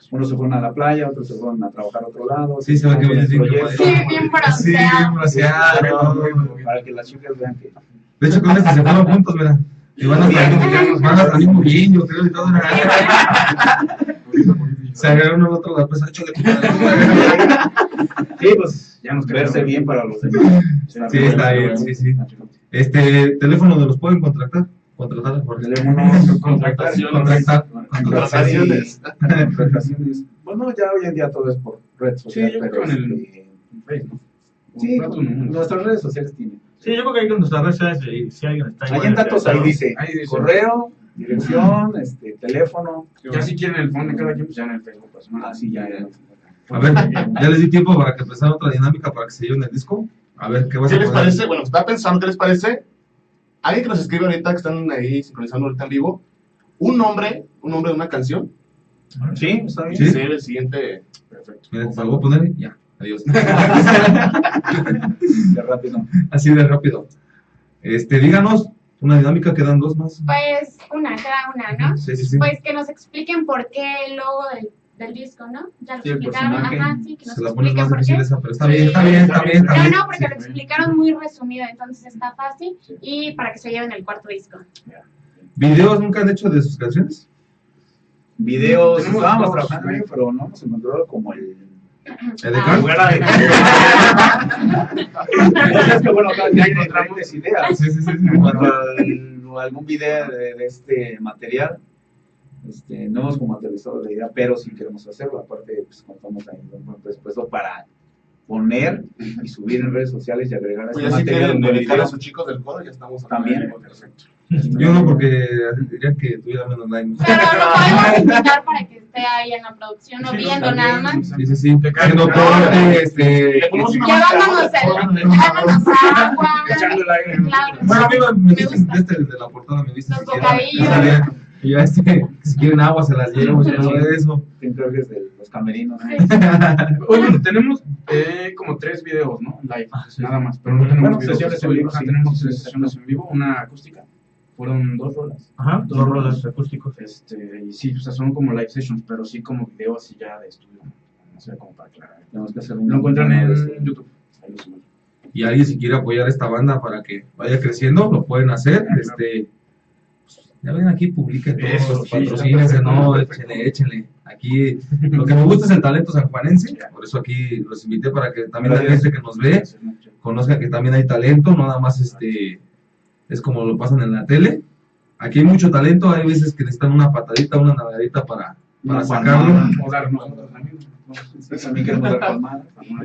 Speaker 4: unos se fueron a la playa, otros se fueron a trabajar a otro lado.
Speaker 1: Sí, se ve que
Speaker 4: Otros
Speaker 1: bien,
Speaker 4: proyectos.
Speaker 2: Sí, bien
Speaker 1: Sí, bien
Speaker 2: bronceado.
Speaker 1: bronceado.
Speaker 4: Para que las chicas vean que.
Speaker 1: De hecho, con se fueron juntos, mira. Y van a salir muy bien, yo creo, y todo. Se agarraron uno al otro, después, échale.
Speaker 4: Sí, pues
Speaker 6: Ya nos
Speaker 4: verse
Speaker 6: quedamos.
Speaker 4: bien para los demás.
Speaker 1: Sí, está bien, sí. Teléfono de los pueden contratar por
Speaker 4: Teléfono,
Speaker 5: Contrataciones.
Speaker 1: contrataciones.
Speaker 4: contrataciones. Bueno, ya hoy en día todo es por red
Speaker 6: Sí,
Speaker 4: social.
Speaker 6: yo creo que en el Facebook.
Speaker 4: Sí,
Speaker 6: Compra tu número.
Speaker 4: nuestras redes sociales tienen.
Speaker 3: Sí, yo creo que ahí con nuestras redes sociales, si alguien está
Speaker 4: Ahí en datos ahí dice
Speaker 6: Ahí dice.
Speaker 4: correo, dirección, teléfono.
Speaker 6: Ya si quieren el phone de cada quien, pues ya en el Facebook personal.
Speaker 4: Así ya.
Speaker 1: A ver, ya les di tiempo para que empezara otra dinámica para que se lleven el disco. A ver, ¿qué vas a
Speaker 5: ¿Qué les
Speaker 1: poner?
Speaker 5: parece? Bueno, estaba pensando, ¿qué les parece? Alguien que nos escribe ahorita, que están ahí sincronizando ahorita en vivo, un nombre de una canción.
Speaker 4: Sí, está bien.
Speaker 1: Sí.
Speaker 5: Sí, el siguiente.
Speaker 6: Perfecto.
Speaker 1: Miren, ¿se lo voy a poner? Ya, adiós.
Speaker 4: Ya rápido.
Speaker 1: Así de rápido. Díganos una dinámica, quedan dos más.
Speaker 2: Pues cada una, ¿no?
Speaker 1: Sí.
Speaker 2: Pues que nos expliquen por qué el logo del disco, ¿no? Ya lo
Speaker 4: Sí, el
Speaker 2: explicaron,
Speaker 4: personaje.
Speaker 2: ajá, sí, que nos
Speaker 1: Se la pones
Speaker 2: expliquen
Speaker 1: más
Speaker 2: por
Speaker 1: difícil
Speaker 2: qué.
Speaker 1: esa, pero está
Speaker 2: Sí.
Speaker 1: bien, está bien.
Speaker 2: No, porque lo explicaron muy resumido, entonces está fácil y para que se lleven el cuarto disco.
Speaker 1: ¿Videos nunca han hecho de sus canciones?
Speaker 4: Videos,
Speaker 6: Tenemos
Speaker 4: estábamos
Speaker 6: dos,
Speaker 4: trabajando en ello, pero no hemos encontrado como el.
Speaker 1: ¿El de Kant?
Speaker 4: Es que bueno, cada quien tiene
Speaker 6: encontramos.
Speaker 4: diferentes ideas.
Speaker 1: Sí.
Speaker 4: En cuanto a algún video de este material, no hemos como aterrizado la idea, pero sí queremos hacerlo. Aparte, pues contamos ahí con un buen presupuesto para poner y subir en redes sociales y agregar a
Speaker 5: Pues
Speaker 4: este
Speaker 5: ya si
Speaker 4: material
Speaker 5: quieren
Speaker 4: un buen
Speaker 5: dedicar a
Speaker 4: video.
Speaker 5: sus chicos del coro, ya estamos.
Speaker 4: También.
Speaker 5: Perfecto.
Speaker 1: Yo no, porque diría que tuviera menos likes.
Speaker 2: Pero lo podemos invitar para que esté ahí en la producción o
Speaker 6: Sí,
Speaker 2: viendo
Speaker 6: también.
Speaker 2: nada más.
Speaker 1: Sí. Haciendo corte,
Speaker 5: Le ponemos una
Speaker 2: Llevándonos agua.
Speaker 6: Echando el aire.
Speaker 2: Claro.
Speaker 1: Bueno, a mí me
Speaker 2: Me
Speaker 1: dicen
Speaker 2: gusta.
Speaker 1: de la portada, me dicen
Speaker 2: Los
Speaker 1: si quieren.
Speaker 2: bocadillos.
Speaker 1: Está bien. Y ya si quieren agua se las llevo y todo eso.
Speaker 4: Te encargues de los camerinos.
Speaker 2: Sí.
Speaker 6: Bueno, tenemos como 3 videos, ¿no? Live, nada más. Pero no tenemos
Speaker 4: Bueno,
Speaker 6: videos
Speaker 4: sesiones en vivo,
Speaker 6: Ajá,
Speaker 4: sí.
Speaker 6: tenemos
Speaker 4: Sí,
Speaker 6: sesiones en vivo, una acústica. Fueron 2 rolas.
Speaker 3: Ajá, 2 rolas acústicos.
Speaker 6: Y sí, o sea, son como live sessions, pero sí como videos así ya de estudio. No sé, como para aclarar.
Speaker 4: Tenemos que hacer
Speaker 6: Lo encuentran en
Speaker 4: este,
Speaker 6: YouTube. Ahí lo suben.
Speaker 1: Y alguien si quiere apoyar esta banda para que vaya creciendo, lo pueden hacer. Ya ven aquí, publiquen
Speaker 6: Eso,
Speaker 1: todos,
Speaker 6: sí,
Speaker 1: patrocínense,
Speaker 6: está
Speaker 1: no,
Speaker 6: perfecto.
Speaker 1: échenle. Aquí, lo que me gusta es el talento sanjuanense, por eso aquí los invité para que también la
Speaker 4: Gracias.
Speaker 1: gente que nos ve, conozcan que también hay talento, no nada más es como lo pasan en la tele. Aquí hay mucho talento, hay veces que necesitan una patadita, una nalgadita para sacarlo.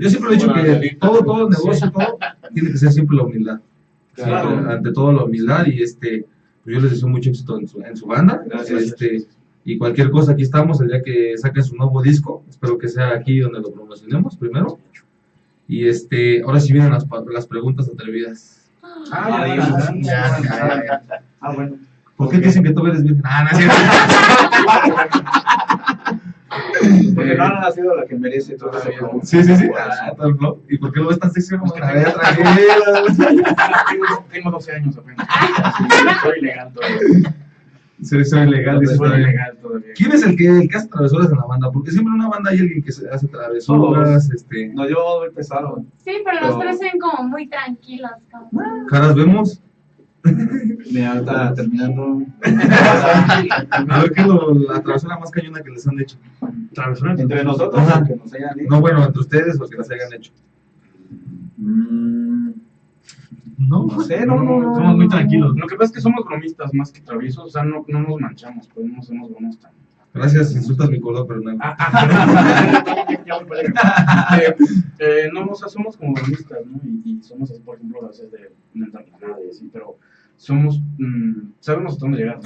Speaker 1: Yo siempre he dicho que todo negocio, todo tiene que ser siempre la humildad. Siempre, ante todo la humildad, y pues yo les deseo mucho éxito en su banda. Y cualquier cosa, aquí estamos el día que saquen su nuevo disco. Espero que sea aquí donde lo promocionemos primero. Y ahora sí vienen las preguntas atrevidas.
Speaker 4: Bueno.
Speaker 1: ¿Por qué te dicen que tú eres virgen? No es cierto.
Speaker 4: Porque no ha sido la que merece todo ese programa.
Speaker 1: Sí. ¿No? ¿Y por qué lo ves tan sexy?
Speaker 6: Tengo 12 años apenas. Soy ilegal todavía.
Speaker 1: Soy legal.
Speaker 6: Soy ilegal todavía.
Speaker 1: ¿Quién es el que hace travesuras en la banda? Porque siempre en una banda hay alguien que hace travesuras.
Speaker 4: No, yo voy pesado.
Speaker 2: Sí, pero los tres se ven como muy tranquilos.
Speaker 1: Caras vemos.
Speaker 4: Me está terminando.
Speaker 1: A ver qué es la travesura más cañona que les han hecho.
Speaker 3: ¿Travesuras?
Speaker 4: Entre nosotros,
Speaker 1: Ajá.
Speaker 4: que nos hayan hecho.
Speaker 1: No, bueno, entre ustedes o que las hayan hecho.
Speaker 4: No sé, no.
Speaker 3: Somos muy tranquilos.
Speaker 6: Lo que pasa es que somos bromistas más que traviesos, o sea, no nos manchamos, pues no hacemos bromas tan.
Speaker 1: Gracias, insultas mi color, pero no.
Speaker 6: Ya voy para allá. No, o sea, somos como bromistas, ¿no? Y somos así, por ejemplo, a veces de mentar la madre y así, pero somos, sabemos hasta dónde llegar.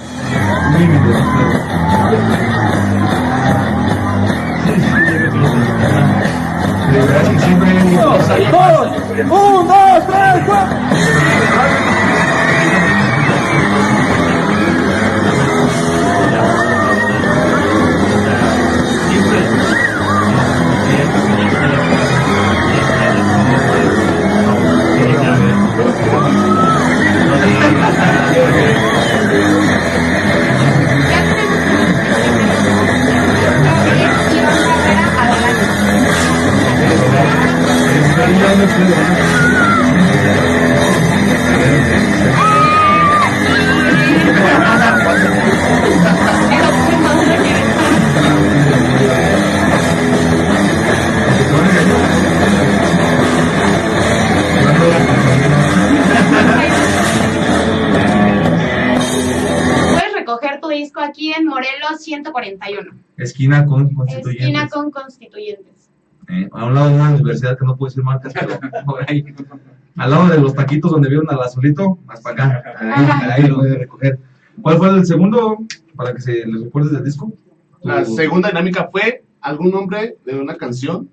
Speaker 2: Puedes recoger tu disco aquí en Morelos 141.
Speaker 1: Esquina con Constituyentes.
Speaker 2: Esquina con Constituyentes.
Speaker 1: A un lado de una universidad que no puedo decir marcas, pero por ahí. Al lado de los taquitos donde vieron al azulito, más para acá. Ahí lo voy a recoger. ¿Cuál fue el segundo? Para que se les recuerde del disco.
Speaker 5: La segunda dinámica fue algún nombre de una canción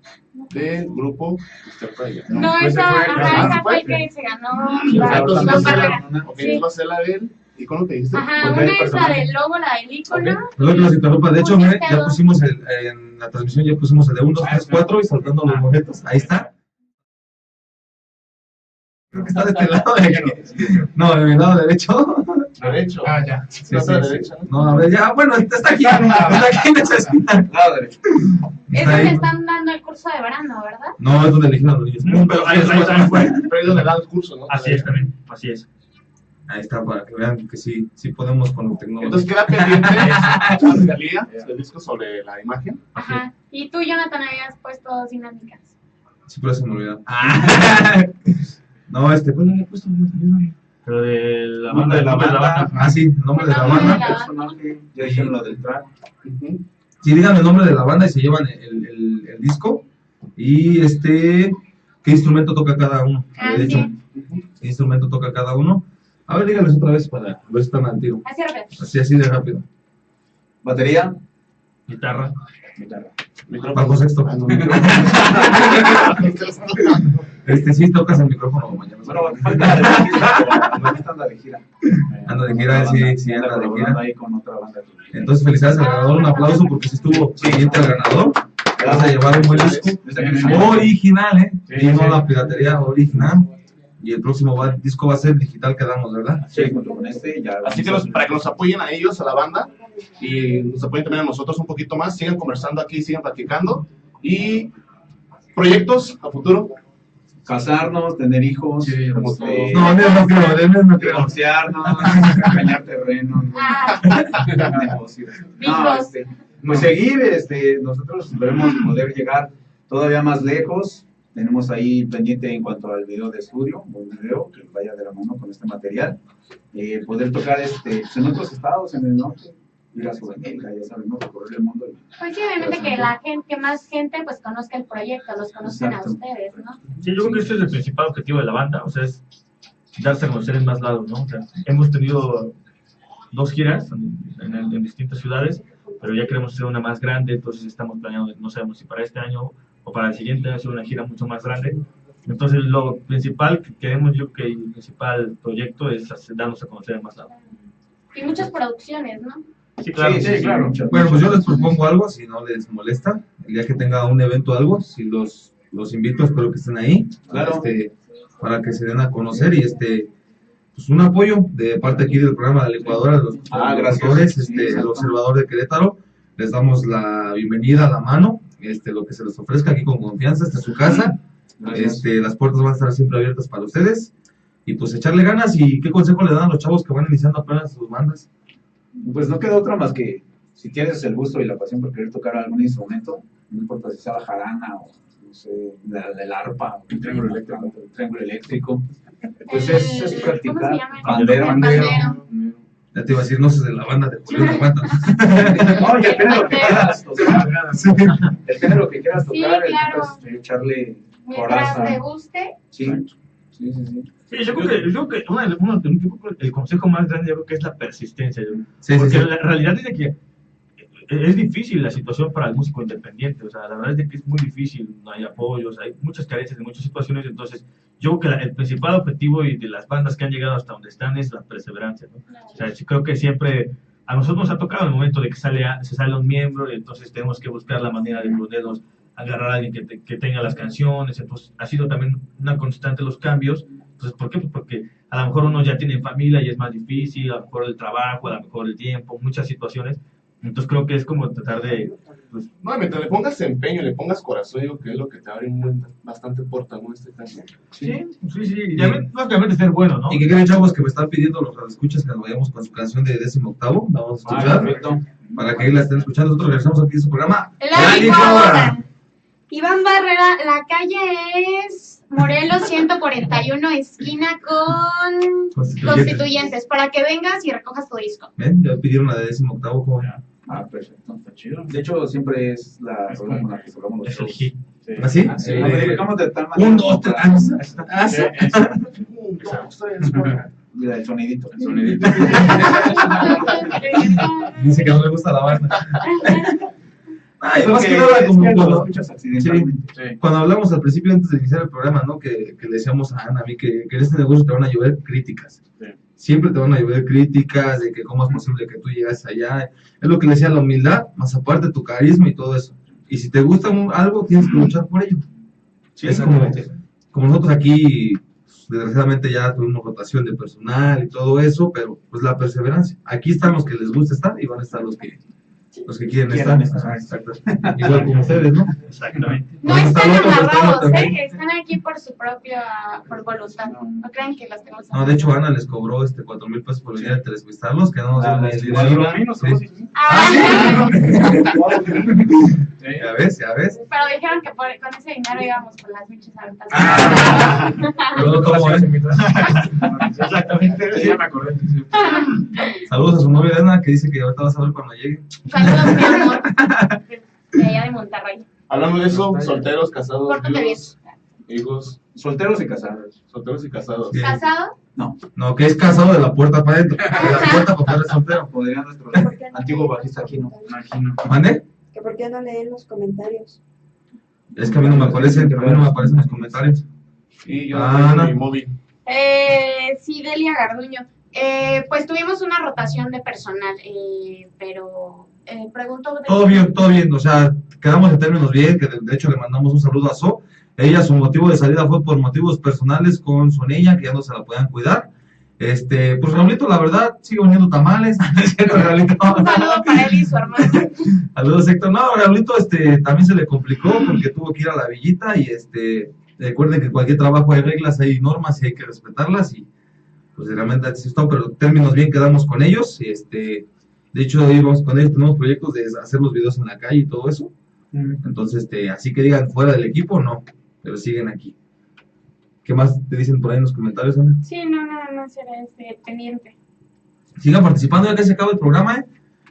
Speaker 5: del grupo Mr. Pryor.
Speaker 2: No,
Speaker 6: pues
Speaker 2: esa fue el que se ganó la
Speaker 5: Entonces
Speaker 2: la
Speaker 5: va a ser
Speaker 2: carrera.
Speaker 5: la- ok, va a ser la del icono que dijiste.
Speaker 2: Ajá, una es la del logo, la del icono.
Speaker 1: Perdón que los interrumpa. De hecho,
Speaker 2: Uy,
Speaker 1: miren, ya
Speaker 2: pedo.
Speaker 1: pusimos en la transmisión, ya pusimos el de 1, 2, 3, 4 y saltando los boletos. Ahí está. Creo que está de este lado de aquí. No, de mi lado derecho.
Speaker 5: Derecho.
Speaker 6: Ya.
Speaker 1: Sí,
Speaker 5: La otra
Speaker 1: sí.
Speaker 5: derecha, ¿no?
Speaker 1: No, a ver, ya, bueno, está aquí. Está aquí necesita.
Speaker 4: Lado derecho.
Speaker 2: Es
Speaker 1: Está
Speaker 2: donde
Speaker 1: ahí.
Speaker 2: están dando el curso de verano, ¿verdad?
Speaker 1: No, es donde eligieron a los niños.
Speaker 3: Pero ahí también fue.
Speaker 5: Pero ahí donde da el curso, ¿no?
Speaker 3: Así es también, así es.
Speaker 1: Ahí está, para que vean que sí podemos con la tecnología.
Speaker 5: Entonces queda pendiente la fiscalía del disco sobre la imagen.
Speaker 2: Ajá. Y tú, Jonathan, habías puesto dinámicas.
Speaker 1: Sí, pero se me olvidó. No, ¿cuál le había puesto? Ayúdame.
Speaker 3: Pero de la
Speaker 4: Nombre
Speaker 3: banda,
Speaker 4: de la
Speaker 3: nombre de la
Speaker 4: banda.
Speaker 3: banda.
Speaker 1: Ah, sí, nombre de la
Speaker 2: El nombre de
Speaker 1: banda.
Speaker 2: la-
Speaker 4: Personaje, ya dijeron lo del track.
Speaker 5: Ujú.
Speaker 1: Sí, digan el nombre de la banda y se llevan el disco. Y ¿qué instrumento toca cada uno?
Speaker 2: Ah,
Speaker 1: De hecho,
Speaker 2: sí.
Speaker 1: ¿qué instrumento toca cada uno? A ver, díganles otra vez para ver si están al tiro.
Speaker 2: Así rápido.
Speaker 1: Así de rápido.
Speaker 4: Batería.
Speaker 3: Guitarra.
Speaker 1: Bajo sexto.
Speaker 5: Ah, no,
Speaker 1: Sí tocas el micrófono mañana.
Speaker 4: Bueno, falta de gira. Anda de gira.
Speaker 1: Anda de gira, sí, anda de
Speaker 4: colaborando
Speaker 1: gira.
Speaker 4: ahí con otra banda.
Speaker 1: Entonces, felicidades al ganador, un aplauso porque si estuvo siguiente al ganador. Te vas a llevar un buen disco. Original, y no la piratería, original. Y el próximo disco va a ser digital, quedamos, ¿verdad?
Speaker 4: Sí, junto con este ya.
Speaker 5: Así que para que nos apoyen a ellos, a la banda, y nos apoyen también a nosotros un poquito más, sigan conversando aquí, sigan platicando. Y proyectos a futuro.
Speaker 4: Casarnos, tener hijos.
Speaker 6: Sí,
Speaker 5: como
Speaker 4: este,
Speaker 5: todos.
Speaker 1: No, no creo, de él no creo.
Speaker 4: divorciarnos, cañar terrenos,
Speaker 2: Ah,
Speaker 4: negocios.
Speaker 2: Bigos.
Speaker 4: Pues seguir, nosotros esperemos poder llegar todavía más lejos, Tenemos ahí pendiente en cuanto al video de estudio, un video que vaya de la mano con este material. Poder tocar pues, en otros estados, en el norte, ir a Sudamérica, ya saben, ¿no? Recorrer el mundo.
Speaker 2: Pues sí, obviamente que la gente, que más gente pues conozca el proyecto, los conozcan a ustedes, ¿no?
Speaker 3: Sí, yo creo que este es el principal objetivo de la banda, o sea, es darse a conocer en más lados, ¿no? O sea, hemos tenido 2 giras en distintas ciudades, pero ya queremos hacer una más grande, entonces estamos planeando, no sabemos si para este año o para el siguiente hacer una gira mucho más grande. Entonces lo principal que queremos, yo que el principal proyecto es darnos a conocer en más lados.
Speaker 2: Y muchas producciones, ¿no?
Speaker 3: Sí, claro.
Speaker 4: Sí, claro.
Speaker 1: Bueno, pues yo les propongo algo, si no les molesta, el día que tenga un evento o algo, si los invito, espero que estén ahí,
Speaker 4: Claro.
Speaker 1: para que se den a conocer y pues un apoyo de parte aquí del programa de la Licuadora, de los
Speaker 4: Gracias.
Speaker 1: productores, el
Speaker 4: exacto.
Speaker 1: observador de Querétaro, les damos la bienvenida a la mano, lo que se les ofrezca aquí con confianza, esta es su casa,
Speaker 4: Gracias.
Speaker 1: las puertas van a estar siempre abiertas para ustedes, y pues echarle ganas. ¿Y qué consejo le dan a los chavos que van iniciando apenas sus bandas?
Speaker 4: Pues no queda otra más que, si tienes el gusto y la pasión por querer tocar algún instrumento, no importa si sea la jarana o, no sé, el arpa,
Speaker 6: El triángulo
Speaker 4: el triángulo eléctrico, pues
Speaker 2: El-
Speaker 4: es
Speaker 2: ¿cómo se
Speaker 4: practicar.
Speaker 2: llama?
Speaker 4: Pandero.
Speaker 1: Ya te iba a decir, no sé de la banda de Julián, aguanta.
Speaker 4: No, y el género que quieras tocar,
Speaker 1: Sí.
Speaker 4: el género que quieras
Speaker 2: Sí,
Speaker 4: tocar,
Speaker 2: claro.
Speaker 4: echarle
Speaker 2: Mientras
Speaker 4: coraza.
Speaker 2: te guste.
Speaker 4: Sí, sí, sí, sí.
Speaker 3: Sí, yo creo que el consejo más grande yo creo que es la persistencia.
Speaker 1: Sí, sí,
Speaker 3: Porque
Speaker 1: sí.
Speaker 3: la realidad es de que es difícil la situación para el músico independiente, o sea, la verdad es de que es muy difícil, no hay apoyos, hay muchas carencias en muchas situaciones, entonces yo creo que el principal objetivo y de las bandas que han llegado hasta donde están es la perseverancia, ¿no? O sea, sí creo que siempre a nosotros nos ha tocado el momento de que se sale un miembro y entonces tenemos que buscar la manera de podernos agarrar a alguien que tenga las canciones, entonces ha sido también una constante los cambios. Entonces, ¿por qué? Pues porque a lo mejor uno ya tiene familia y es más difícil, a lo mejor el trabajo, a lo mejor el tiempo, muchas situaciones. Entonces creo que es como tratar de... Pues,
Speaker 5: No, mientras le pongas empeño, le pongas corazón, digo que es lo que te abre bastante puerta, ¿no? En este caso.
Speaker 3: sí. Y también, lógicamente, ser bueno, ¿no?
Speaker 1: ¿Y qué creen, chavos, que me están pidiendo los radioescuchas que nos vayamos con su canción de 18º? La vamos a escuchar,
Speaker 4: Perfecto.
Speaker 1: para que ahí la estén escuchando. Nosotros regresamos aquí a su programa.
Speaker 2: La Licuadora. Iván Barrera, la calle es Morelos 141, esquina con Constituyentes, para que vengas y recojas tu disco.
Speaker 1: ¿Ven? Ya pidieron la de 18º, como
Speaker 4: Perfecto.
Speaker 6: Está chido.
Speaker 4: De hecho, siempre es la rola con la que tocamos los
Speaker 3: Es el
Speaker 4: shows.
Speaker 3: hit.
Speaker 6: Sí.
Speaker 1: ¿Así?
Speaker 6: Sí.
Speaker 4: La modificamos de tal manera.
Speaker 1: 1, 2, 3, ah, sí.
Speaker 4: Mira, el sonidito.
Speaker 6: El sonidito.
Speaker 1: Dice que no le gusta la banda. Ay,
Speaker 4: Es
Speaker 1: más que
Speaker 4: que-
Speaker 1: nada,
Speaker 4: es
Speaker 1: como
Speaker 4: que lo
Speaker 1: cuando,
Speaker 4: escuchas accidentalmente.
Speaker 6: Sí.
Speaker 1: cuando hablamos al principio, antes de iniciar el programa, ¿no? Que le decíamos a Ana, a mí, que en este negocio te van a llover críticas.
Speaker 6: Sí.
Speaker 1: Siempre te van a llover críticas de que cómo es posible que tú llegas allá. Es lo que le decía, la humildad, más aparte tu carisma y todo eso. Y si te gusta algo, tienes que luchar por ello.
Speaker 4: Sí,
Speaker 1: Es como,
Speaker 4: exactamente.
Speaker 1: como nosotros aquí, pues, desgraciadamente ya tuvimos rotación de personal y todo eso, pero pues la perseverancia. Aquí están los que les gusta estar y van a estar los que quieren
Speaker 4: Quieran
Speaker 1: estar.
Speaker 4: estar.
Speaker 1: Ajá, exacto. Igual como ustedes, ¿no?
Speaker 3: Exactamente.
Speaker 2: No
Speaker 1: Vamos a estar
Speaker 2: están
Speaker 1: locos,
Speaker 2: amarrados,
Speaker 1: también.
Speaker 2: están aquí por su propia, por voluntad. No crean que las tenemos
Speaker 1: No, de hecho, Ana les cobró 4,000 pesos por venir a televisarlos, que no nos dieron el
Speaker 4: sí,
Speaker 1: dinero.
Speaker 6: Sí.
Speaker 2: Ah,
Speaker 1: Ya ves, ya ves.
Speaker 2: pero dijeron que con ese dinero íbamos por las bichas altas.
Speaker 1: Pero no tomo, ¿eh?
Speaker 3: Exactamente.
Speaker 6: Sí, ya me acordé. Sí.
Speaker 1: Saludos a su novia Ana, que dice que ahorita vas a ver cuando llegue.
Speaker 2: Saludos, mi amor. De allá de Monterrey.
Speaker 5: Hablando de eso, solteros, casados,
Speaker 2: Pórtate bien.
Speaker 5: viudos, hijos,
Speaker 4: Solteros y casados.
Speaker 5: solteros y casados.
Speaker 1: Sí.
Speaker 2: ¿Casado?
Speaker 1: No, que es casado de la puerta para adentro. De la puerta para afuera es soltero.
Speaker 4: Podría nuestro antiguo bajista aquí, ¿no?
Speaker 6: Imagino.
Speaker 1: ¿Mande?
Speaker 7: Que por qué no leen los comentarios.
Speaker 1: Es que a mí no me aparecen los comentarios.
Speaker 5: Y yo
Speaker 1: Ah,
Speaker 5: tengo
Speaker 1: no.
Speaker 5: mi móvil.
Speaker 2: Sí, Delia Garduño. Pues tuvimos una rotación de personal, pero pregunto...
Speaker 1: Todo bien, todo bien. O sea, quedamos en términos bien, que de hecho le mandamos un saludo a So. Ella, su motivo de salida fue por motivos personales con su niña, que ya no se la podían cuidar. Pues Raulito, la verdad, sigue vendiendo tamales. ¿Es cierto, Raulito?
Speaker 2: Un saludo para él y su hermano.
Speaker 1: Saludos, Héctor. No, Raulito, también se le complicó porque tuvo que ir a la villita y recuerden que cualquier trabajo hay reglas, hay normas y hay que respetarlas y pues realmente así está, pero en términos bien quedamos con ellos. De hecho, íbamos con ellos, tenemos proyectos de hacer los videos en la calle y todo eso. Entonces, así que digan fuera del equipo, no. pero siguen aquí. ¿Qué más te dicen por ahí en los comentarios, Ana?
Speaker 2: Sí, no, nada más era pendiente.
Speaker 1: Sigan participando ya que se acaba el programa,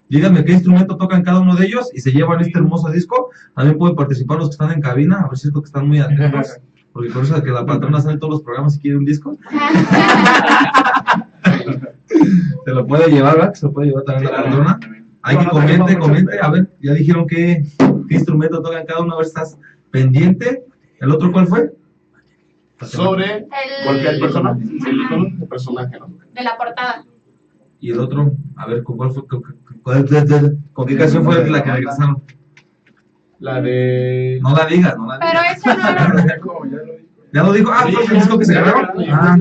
Speaker 1: Díganme qué instrumento tocan cada uno de ellos y se llevan este hermoso disco. También pueden participar los que están en cabina, a ver si es porque están muy atentos, porque por eso es que la patrona sale en todos los programas si quiere un disco. Se lo puede llevar, ¿verdad? Se lo puede llevar también la patrona. Hay que comente, a ver, ya dijeron qué instrumento tocan cada uno, a ver si estás pendiente. ¿El otro cuál fue?
Speaker 5: Sobre porque el personaje, el personaje, ¿no?
Speaker 2: De la portada.
Speaker 1: Y el otro, a ver, ¿con cuál fue? ¿Con qué canción fue la que regresaron?
Speaker 5: La de...
Speaker 1: No la digas, no la digas.
Speaker 2: Pero esa no era.
Speaker 1: ¿Ya lo dijo? Ah, fue el disco que se grabaron. Ah.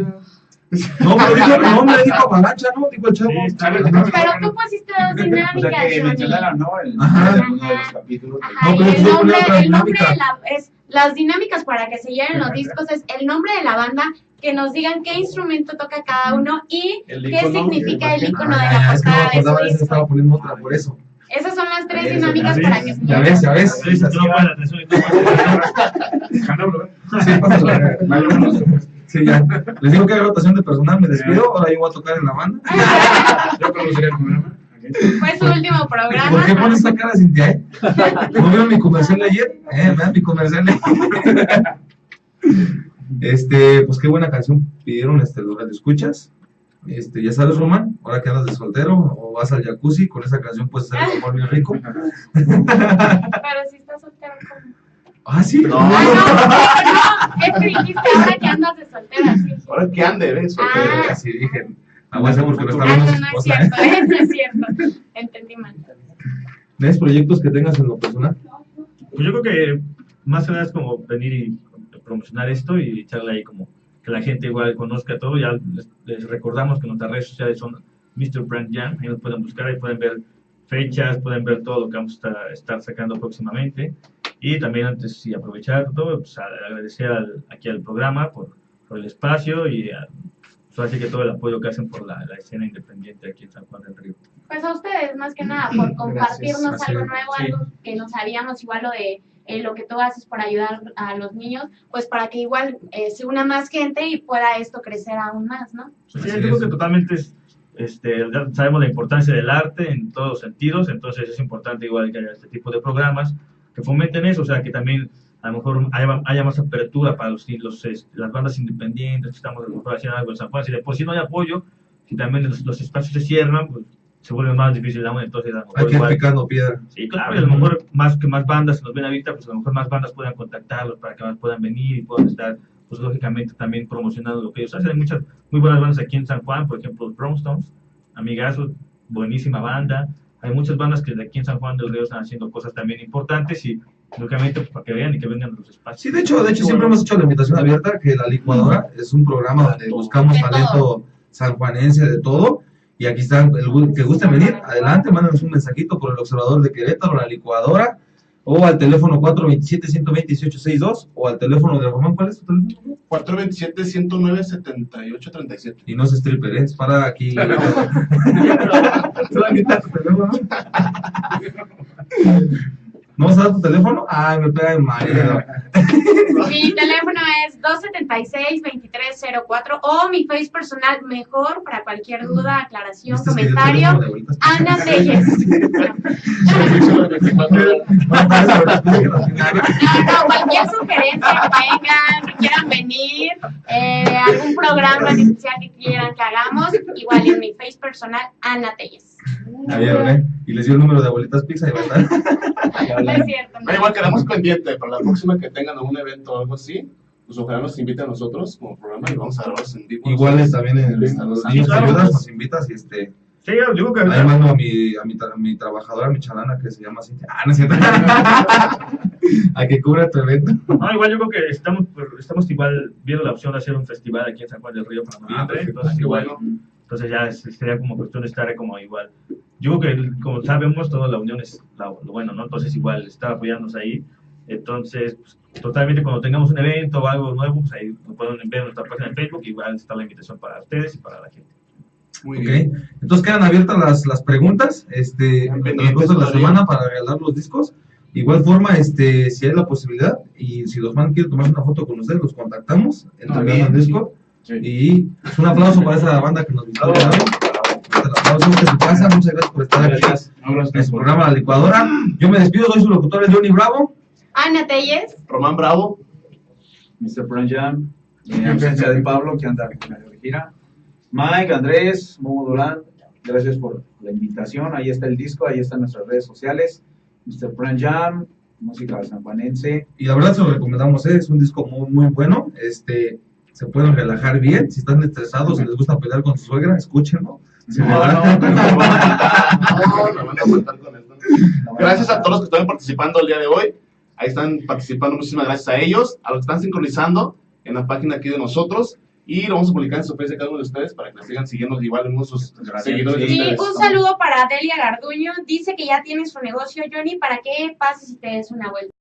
Speaker 1: No, pero dijo el nombre, dijo Avalancha, ¿no? Dijo el chavo.
Speaker 2: Pero tú pusiste dos dinámicas.
Speaker 6: O sea, que
Speaker 2: Johnny.
Speaker 6: mencionaron, ¿no?
Speaker 1: Ajá.
Speaker 6: Uno de los capítulos.
Speaker 2: Ajá,
Speaker 1: No,
Speaker 2: y
Speaker 1: pero
Speaker 2: el
Speaker 1: yo
Speaker 2: nombre,
Speaker 1: ponía otra
Speaker 2: el nombre
Speaker 1: dinámica.
Speaker 2: es las dinámicas para que se lleven los discos es el nombre de la banda, que nos digan qué instrumento toca cada uno y
Speaker 5: El
Speaker 2: qué
Speaker 5: icono,
Speaker 2: significa el icono de
Speaker 1: Ah,
Speaker 2: la
Speaker 1: es que no me
Speaker 2: portada de
Speaker 1: acordaba
Speaker 2: su
Speaker 1: de eso, estaba
Speaker 2: disco.
Speaker 1: poniendo otra, por eso.
Speaker 2: Esas son las tres
Speaker 1: Eso,
Speaker 2: dinámicas
Speaker 3: ya
Speaker 2: para
Speaker 3: ves,
Speaker 2: que se
Speaker 1: Ya
Speaker 2: lleven.
Speaker 1: ves, ya ves.
Speaker 3: Sí, no ponen atención y todo.
Speaker 1: Sí, pásala. Sí, ya. Les digo que hay rotación de personal, me despido, ahora yo voy a tocar en la banda.
Speaker 6: Yo conocería el programa.
Speaker 2: Fue su último
Speaker 1: ¿Por qué
Speaker 2: programa.
Speaker 1: pones esa cara, Cintia, ¿No vieron mi comercial de ayer? Vean mi comercial de ayer. Pues qué buena canción pidieron los radioescuchas. Ya sabes, Román, ahora que andas de soltero o vas al jacuzzi, con esa canción puedes hacer un amor bien rico.
Speaker 2: Pero si estás soltero, ¿cómo?
Speaker 1: Ah, sí.
Speaker 5: No.
Speaker 2: Ah, no, es que dijiste ahora que andas de soltera, sí.
Speaker 5: Ahora que ande, ¿ves? Soltero.
Speaker 2: Ah.
Speaker 1: Así dije. La voy a hacer porque no está
Speaker 2: Ah,
Speaker 1: hablando
Speaker 2: no,
Speaker 1: su
Speaker 2: no es
Speaker 1: esposa.
Speaker 2: cierto, no es cierto. Entendí mal.
Speaker 1: ¿Ves proyectos que tengas en lo personal?
Speaker 3: Pues yo creo que más que nada es como venir y promocionar esto y echarle ahí como que la gente igual conozca todo. Ya les recordamos que nuestras redes sociales son Mr. Brand Jam, ahí nos pueden buscar, ahí pueden ver fechas, pueden ver todo lo que vamos a estar sacando próximamente. Y también antes de aprovechar todo, pues agradecer aquí al programa por el espacio y así que todo el apoyo que hacen por la escena independiente aquí en San Juan del Río.
Speaker 2: Pues a ustedes, más que nada, por compartirnos
Speaker 1: Gracias.
Speaker 2: algo nuevo,
Speaker 3: Sí.
Speaker 2: algo que no sabíamos, igual lo de lo que tú haces para ayudar a los niños, pues para que igual se una más gente y pueda esto crecer aún más, ¿no?
Speaker 3: Sí,
Speaker 1: Así
Speaker 3: yo creo
Speaker 1: es.
Speaker 3: que totalmente ya sabemos la importancia del arte en todos los sentidos, entonces es importante igual que haya este tipo de programas que fomenten eso, o sea, que también a lo mejor haya más apertura para las bandas independientes que estamos a lo mejor haciendo algo en San Juan. Si de por sí no hay apoyo, si también los espacios se cierran, pues se vuelve más difícil aún, entonces a lo mejor
Speaker 1: Hay que ir
Speaker 3: igual,
Speaker 1: picando piedra.
Speaker 3: sí, claro, y a lo mejor más bandas nos ven ahorita, pues a lo mejor más bandas puedan contactarlos para que más puedan venir y puedan estar, pues lógicamente también promocionando lo que ellos hacen. Hay muchas muy buenas bandas aquí en San Juan, por ejemplo, los Brownstones, amigazos, buenísima banda. Hay muchas bandas que de aquí en San Juan del Río están haciendo cosas también importantes y lógicamente pues, para que vean y que vengan a los espacios.
Speaker 1: Sí, de hecho siempre hemos hecho la invitación abierta, que La Licuadora es un programa donde buscamos
Speaker 2: De
Speaker 1: talento
Speaker 2: todo.
Speaker 1: sanjuanense de todo. Y aquí están, que gusten venir, adelante, mándanos un mensajito por el Observador de Querétaro, La Licuadora, o al teléfono 427-120-1862, o al teléfono de Román, ¿cuál es tu teléfono?
Speaker 5: 427-109-7837.
Speaker 1: Y no es stripper, es para aquí. ¿No vas a dar tu teléfono? Ay, me pega mi marido.
Speaker 2: Mi teléfono es 276-2304 o mi face personal, mejor para cualquier duda, aclaración,
Speaker 1: ¿Viste que dio el
Speaker 2: comentario.
Speaker 1: teléfono de abuelitas?
Speaker 2: Ana Telles. No, cualquier sugerencia que tengan, que quieran venir, algún programa en especial que quieran que hagamos, igual en mi face personal, Ana Telles.
Speaker 1: Y les dio el número de Abuelitas Pizza y va a estar.
Speaker 2: No es cierto, no.
Speaker 5: Igual quedamos pendientes para la próxima que tengan algún evento o algo así, pues ojalá nos inviten a nosotros como programa y vamos a grabarlos en vivo.
Speaker 1: Igual también en los niños
Speaker 3: claro,
Speaker 1: ayudas,
Speaker 3: pues.
Speaker 1: nos invitas y
Speaker 3: Sí, yo digo que
Speaker 1: ahí mando a mi trabajadora, mi chalana, que se llama Cintia. No es cierto. A que cubra tu evento.
Speaker 3: no, igual yo creo que estamos igual viendo la opción de hacer un festival aquí en San Juan del Río para noviembre,
Speaker 1: perfecto.
Speaker 3: entonces
Speaker 5: Qué
Speaker 3: igual,
Speaker 5: bueno.
Speaker 3: entonces ya sería como cuestión de estar como igual. Yo creo que como sabemos toda la unión es lo bueno, ¿no? Entonces igual estar apoyándonos ahí, entonces pues, totalmente cuando tengamos un evento o algo nuevo, pues ahí lo pueden ver en nuestra página de Facebook, igual está la invitación para ustedes y para la gente.
Speaker 5: Muy
Speaker 1: Ok,
Speaker 5: bien.
Speaker 1: entonces quedan abiertas las preguntas, en el transcurso de la semana para regalar los discos. Igual forma, si hay la posibilidad y si los man quieren tomarse una foto con ustedes, los contactamos, entregando el disco.
Speaker 4: Sí.
Speaker 1: Y pues, un aplauso para esa banda que nos visitó. Aplausos de su casa, muchas gracias por estar aquí en su programa La Licuadora. Yo me despido, soy su locutor Johnny Bravo.
Speaker 2: Ana Telles.
Speaker 5: Román Bravo.
Speaker 4: Mr. Frank Jam, en ausencia de Pablo, que anda de gira. Mike, Andrés, Momo Durán, gracias por la invitación. Ahí está el disco, ahí están nuestras redes sociales. Mr. Frank Jam, música sanjuanense.
Speaker 1: Y la verdad se lo recomendamos, es un disco muy, muy bueno. Se pueden relajar bien. Si están estresados, si les gusta pelear con su suegra, escúchenlo.
Speaker 5: Gracias a todos los que están participando el día de hoy. Ahí están participando, muchísimas gracias a ellos, a los que están sincronizando en la página aquí de nosotros. Y lo vamos a publicar en su Facebook de cada uno de ustedes para que sigan siguiendo igual en sus seguidores.
Speaker 2: Y un saludo para Delia Garduño. Dice que ya tiene su negocio, Johnny, para que pases y te des una vuelta.